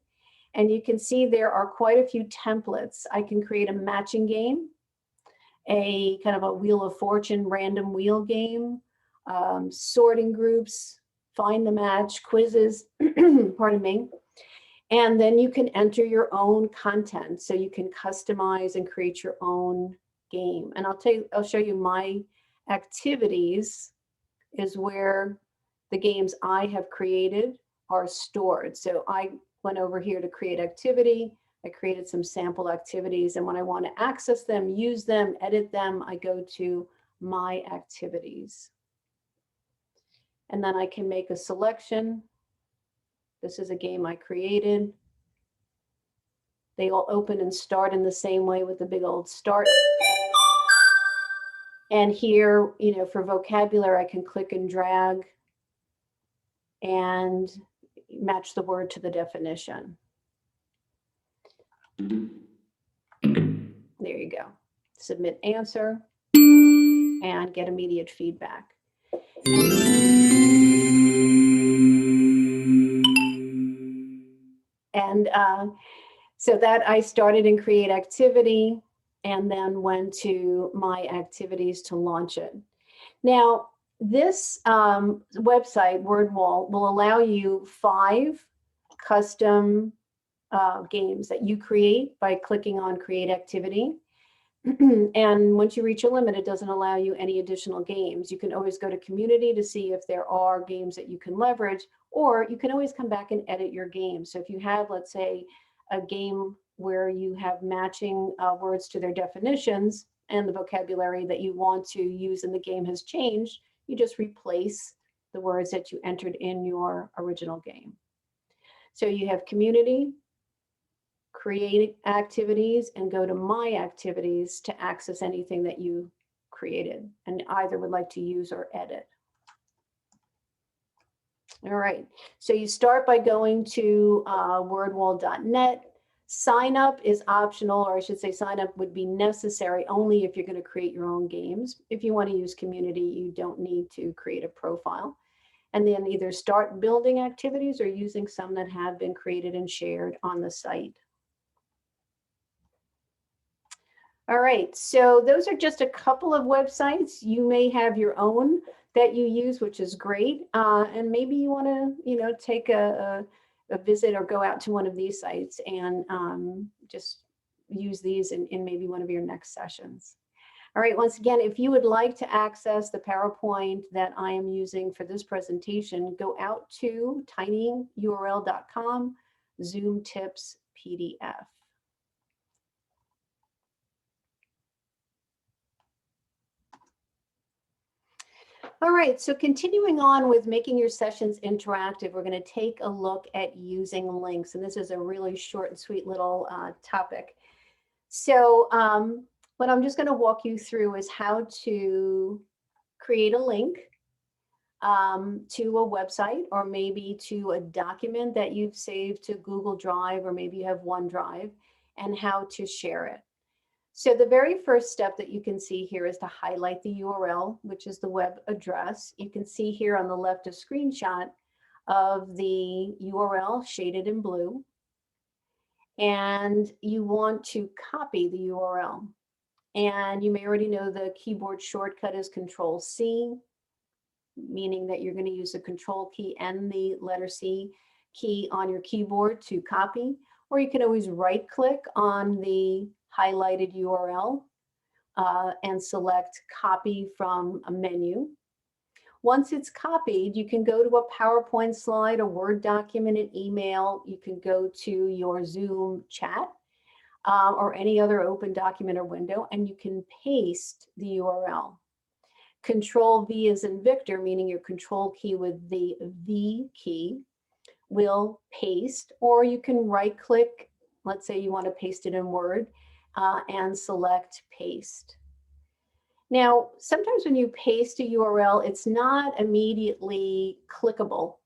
And you can see there are quite a few templates. I can create a matching game, a kind of a Wheel of Fortune random wheel game, sorting groups, find the match, quizzes, pardon me. And then you can enter your own content. So you can customize and create your own game. And I'll show you my activities is where the games I have created are stored. So I went over here to create activity. I created some sample activities, and when I want to access them, use them, edit them, I go to my activities. And then I can make a selection This is a game I created. They all open and start in the same way with the big old start. And here, for vocabulary, I can click and drag and match the word to the definition. There you go. Submit answer and get immediate feedback. And so that I started in Create Activity and then went to My Activities to launch it. Now, this website, WordWall, will allow you 5 custom games that you create by clicking on Create Activity. And once you reach a limit, it doesn't allow you any additional games. You can always go to Community to see if there are games that you can leverage, or you can always come back and edit your game. So if you have, let's say, a game where you have matching words to their definitions and the vocabulary that you want to use in the game has changed, you just replace the words that you entered in your original game. So you have Community, Create Activities, and go to My Activities to access anything that you created and either would like to use or edit. All right, so you start by going to wordwall.net. Sign up is optional, or I should say sign up would be necessary only if you're going to create your own games. If you want to use Community, you don't need to create a profile. And then either start building activities or using some that have been created and shared on the site. All right, so those are just a couple of websites. You may have your own that you use, which is great. And maybe you want to, take a visit or go out to one of these sites and just use these in maybe one of your next sessions. All right, once again, if you would like to access the PowerPoint that I am using for this presentation, go out to tinyurl.com, Zoom Tips PDF. All right, so continuing on with making your sessions interactive, we're going to take a look at using links. And this is a really short and sweet little topic. So what I'm just going to walk you through is how to create a link to a website or maybe to a document that you've saved to Google Drive, or maybe you have OneDrive, and how to share it. So the very first step that you can see here is to highlight the URL, which is the web address. You can see here on the left a screenshot of the URL shaded in blue. And you want to copy the URL. And you may already know the keyboard shortcut is Control-C, meaning that you're going to use the Control key and the letter C key on your keyboard to copy. Or you can always right-click on the highlighted URL and select Copy from a menu. Once it's copied, you can go to a PowerPoint slide, a Word document, an email. You can go to your Zoom chat or any other open document or window, and you can paste the URL. Control-V is in Victor, meaning your Control key with the V key will paste, or you can right-click. Let's say you want to paste it in Word and select Paste. Now, sometimes when you paste a URL, it's not immediately clickable.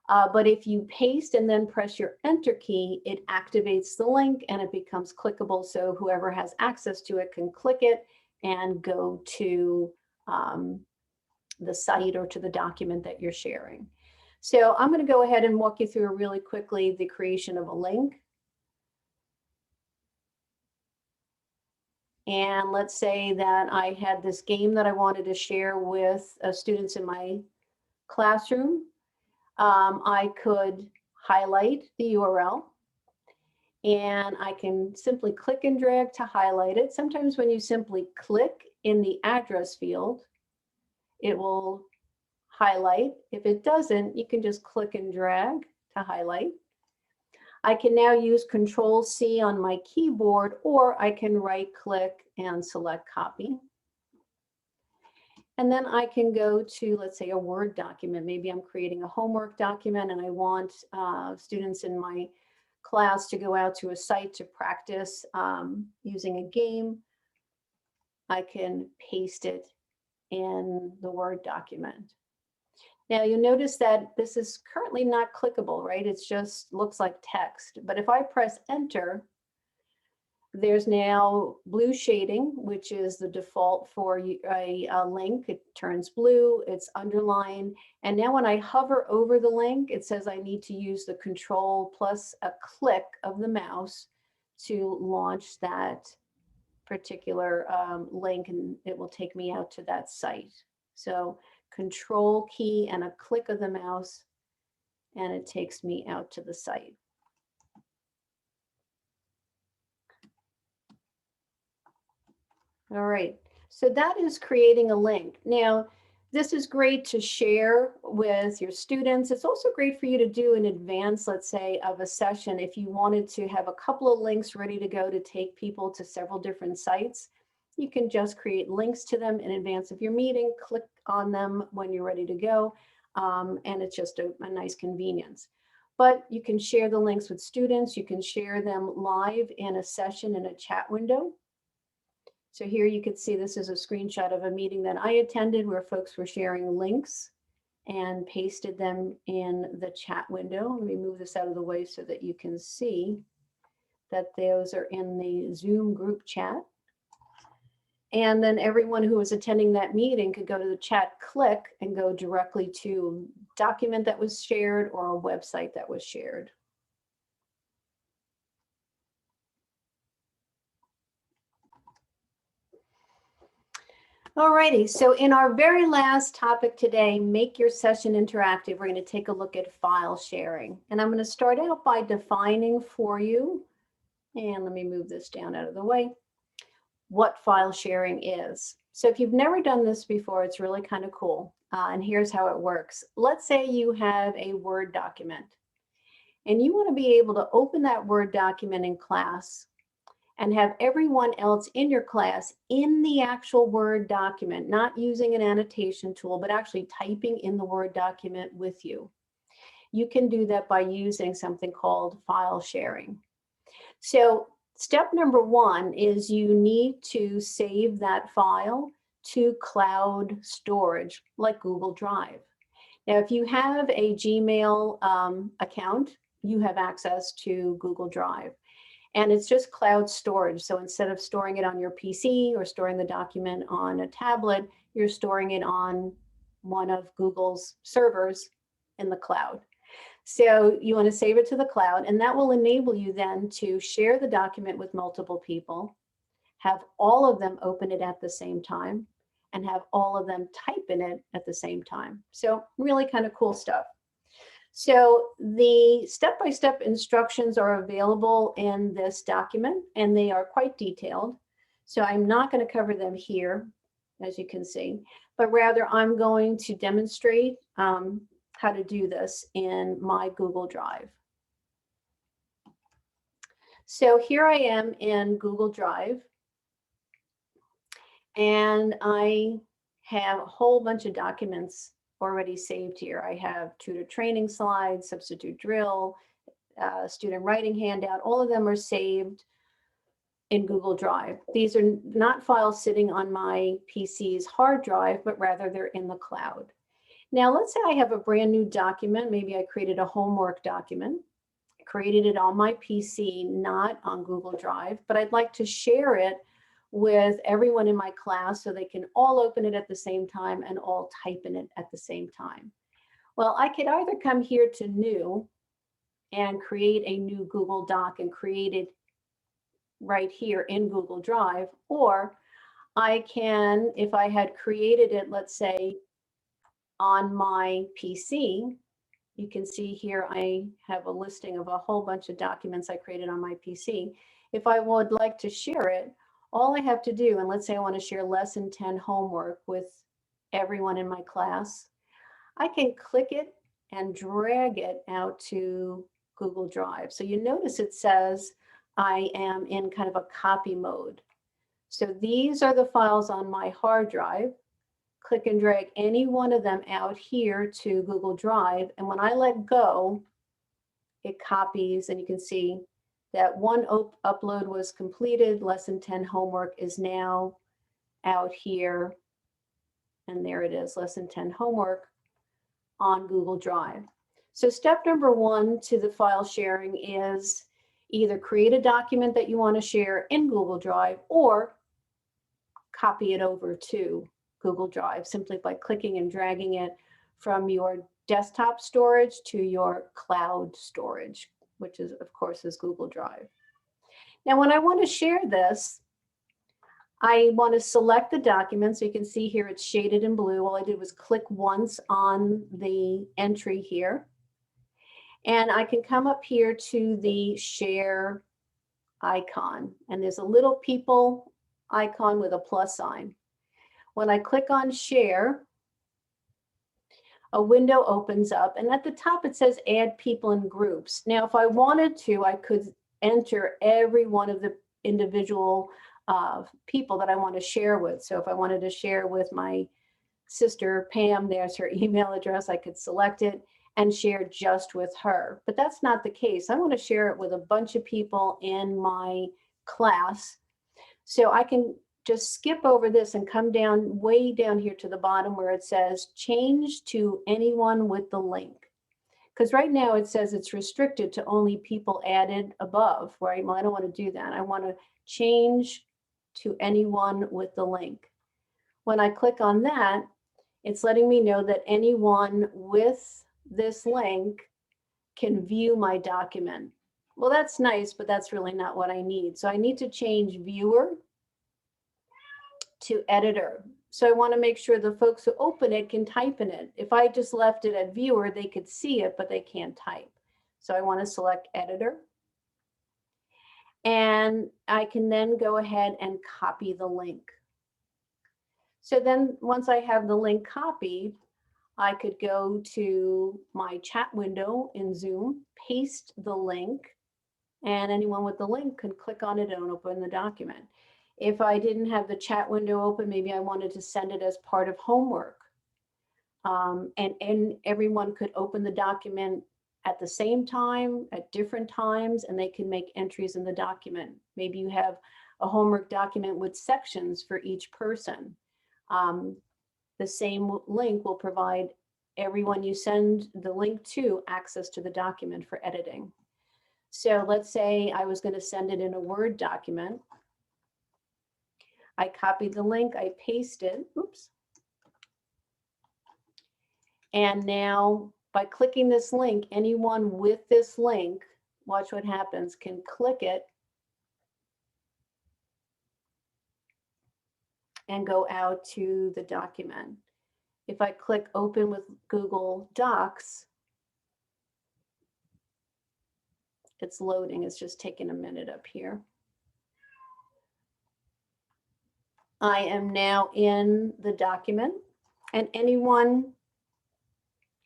But if you paste and then press your Enter key, it activates the link and it becomes clickable. So whoever has access to it can click it and go to the site or to the document that you're sharing. So I'm going to go ahead and walk you through really quickly the creation of a link. And let's say that I had this game that I wanted to share with students in my classroom. I could highlight the URL and I can simply click and drag to highlight it. Sometimes when you simply click in the address field, it will highlight. If it doesn't, you can just click and drag to highlight. I can now use Control-C on my keyboard, or I can right-click and select Copy. And then I can go to, let's say, a Word document. Maybe I'm creating a homework document and I want students in my class to go out to a site to practice using a game. I can paste it in the Word document. Now you'll notice that this is currently not clickable, right? It just looks like text. But if I press enter, there's now blue shading, which is the default for a link. It turns blue, it's underlined. And now when I hover over the link, it says I need to use the control plus a click of the mouse to launch that particular link, and it will take me out to that site. So control key and a click of the mouse, and it takes me out to the site. All right, so that is creating a link. Now, this is great to share with your students. It's also great for you to do in advance, let's say, of a session. If you wanted to have a couple of links ready to go to take people to several different sites, you can just create links to them in advance of your meeting, click on them when you're ready to go, and it's just a nice convenience. But you can share the links with students. You can share them live in a session in a chat window. So here you can see this is a screenshot of a meeting that I attended where folks were sharing links and pasted them in the chat window. Let me move this out of the way so that you can see that those are in the Zoom group chat. And then everyone who was attending that meeting could go to the chat, click, and go directly to a document that was shared or a website that was shared. Alrighty, so in our very last topic today, make your session interactive, we're going to take a look at file sharing. And I'm going to start out by defining for you, and let me move this down out of the way, what file sharing is. So if you've never done this before, it's really kind of cool. And here's how it works. Let's say you have a Word document, and you want to be able to open that Word document in class and have everyone else in your class in the actual Word document, not using an annotation tool, but actually typing in the Word document with you. You can do that by using something called file sharing. So step number one is you need to save that file to cloud storage like Google Drive. Now, if you have a Gmail account, you have access to Google Drive. And it's just cloud storage. So instead of storing it on your PC or storing the document on a tablet, you're storing it on one of Google's servers in the cloud. So you want to save it to the cloud, and that will enable you then to share the document with multiple people, have all of them open it at the same time, and have all of them type in it at the same time. So really kind of cool stuff. So the step-by-step instructions are available in this document, and they are quite detailed. So I'm not going to cover them here, as you can see, but rather I'm going to demonstrate how to do this in my Google Drive. So here I am in Google Drive, and I have a whole bunch of documents already saved here. I have tutor training slides, substitute drill, student writing handout. All of them are saved in Google Drive. These are not files sitting on my PC's hard drive, but rather they're in the cloud. Now, let's say I have a brand new document. Maybe I created a homework document, created it on my PC, not on Google Drive, but I'd like to share it with everyone in my class so they can all open it at the same time and all type in it at the same time. Well, I could either come here to New and create a new Google Doc and create it right here in Google Drive, or I can, if I had created it, let's say, on my PC, you can see here I have a listing of a whole bunch of documents I created on my PC. If I would like to share it, all I have to do, and let's say I want to share lesson 10 homework with everyone in my class, I can click it and drag it out to Google Drive. So you notice it says I am in kind of a copy mode. So these are the files on my hard drive. click and drag any one of them out here to Google Drive. And when I let go, it copies, and you can see that one upload was completed. Lesson 10 homework is now out here. And there it is, Lesson 10 homework on Google Drive. So step number one to the file sharing is either create a document that you want to share in Google Drive or copy it over to Google Drive simply by clicking and dragging it from your desktop storage to your cloud storage, which is, of course, is Google Drive. Now, when I want to share this, I want to select the document. So you can see here it's shaded in blue. All I did was click once on the entry here. And I can come up here to the share icon. And there's a little people icon with a plus sign. When I click on share, a window opens up. And at the top it says add people in groups. Now, if I wanted to, I could enter every one of the individual people that I want to share with. So if I wanted to share with my sister Pam, there's her email address, I could select it and share just with her. But that's not the case. I want to share it with a bunch of people in my class. So I can just skip over this and come down way down here to the bottom where it says change to anyone with the link. Because right now it says it's restricted to only people added above, right? Well, I don't want to do that. I want to change to anyone with the link. When I click on that, it's letting me know that anyone with this link can view my document. Well, that's nice, but that's really not what I need. So I need to change viewer to editor. So I want to make sure the folks who open it can type in it. If I just left it at viewer, they could see it, but they can't type. So I want to select editor. And I can then go ahead and copy the link. So then once I have the link copied, I could go to my chat window in Zoom, paste the link, and anyone with the link can click on it and open the document. If I didn't have the chat window open, maybe I wanted to send it as part of homework. And everyone could open the document at the same time, at different times, and they can make entries in the document. Maybe you have a homework document with sections for each person. The same link will provide everyone you send the link to access to the document for editing. So let's say I was going to send it in a Word document. I copied the link, I pasted, oops. And now by clicking this link, anyone with this link, watch what happens, can click it and go out to the document. If I click open with Google Docs, it's loading, it's just taking a minute up here. I am now in the document, and anyone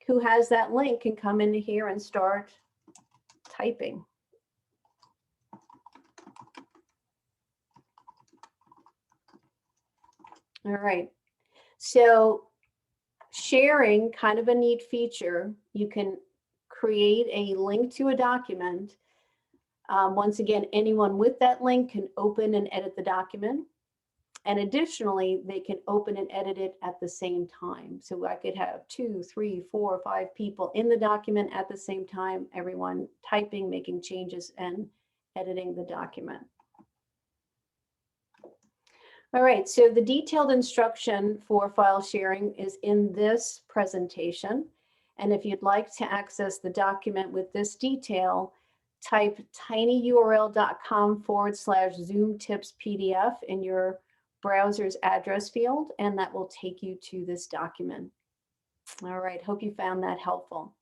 who has that link can come into here and start typing. All right, so sharing, kind of a neat feature. You can create a link to a document. Once again, anyone with that link can open and edit the document. And additionally, they can open and edit it at the same time. So I could have 2, 3, 4, 5 people in the document at the same time, everyone typing, making changes, and editing the document. All right, so the detailed instruction for file sharing is in this presentation. And if you'd like to access the document with this detail, type tinyurl.com/zoomtipspdf in your browser's address field, and that will take you to this document. All right, hope you found that helpful.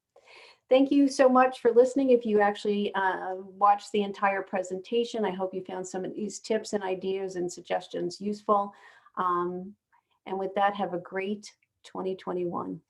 Thank you so much for listening. If you actually watched the entire presentation, I hope you found some of these tips and ideas and suggestions useful. And with that, have a great 2021.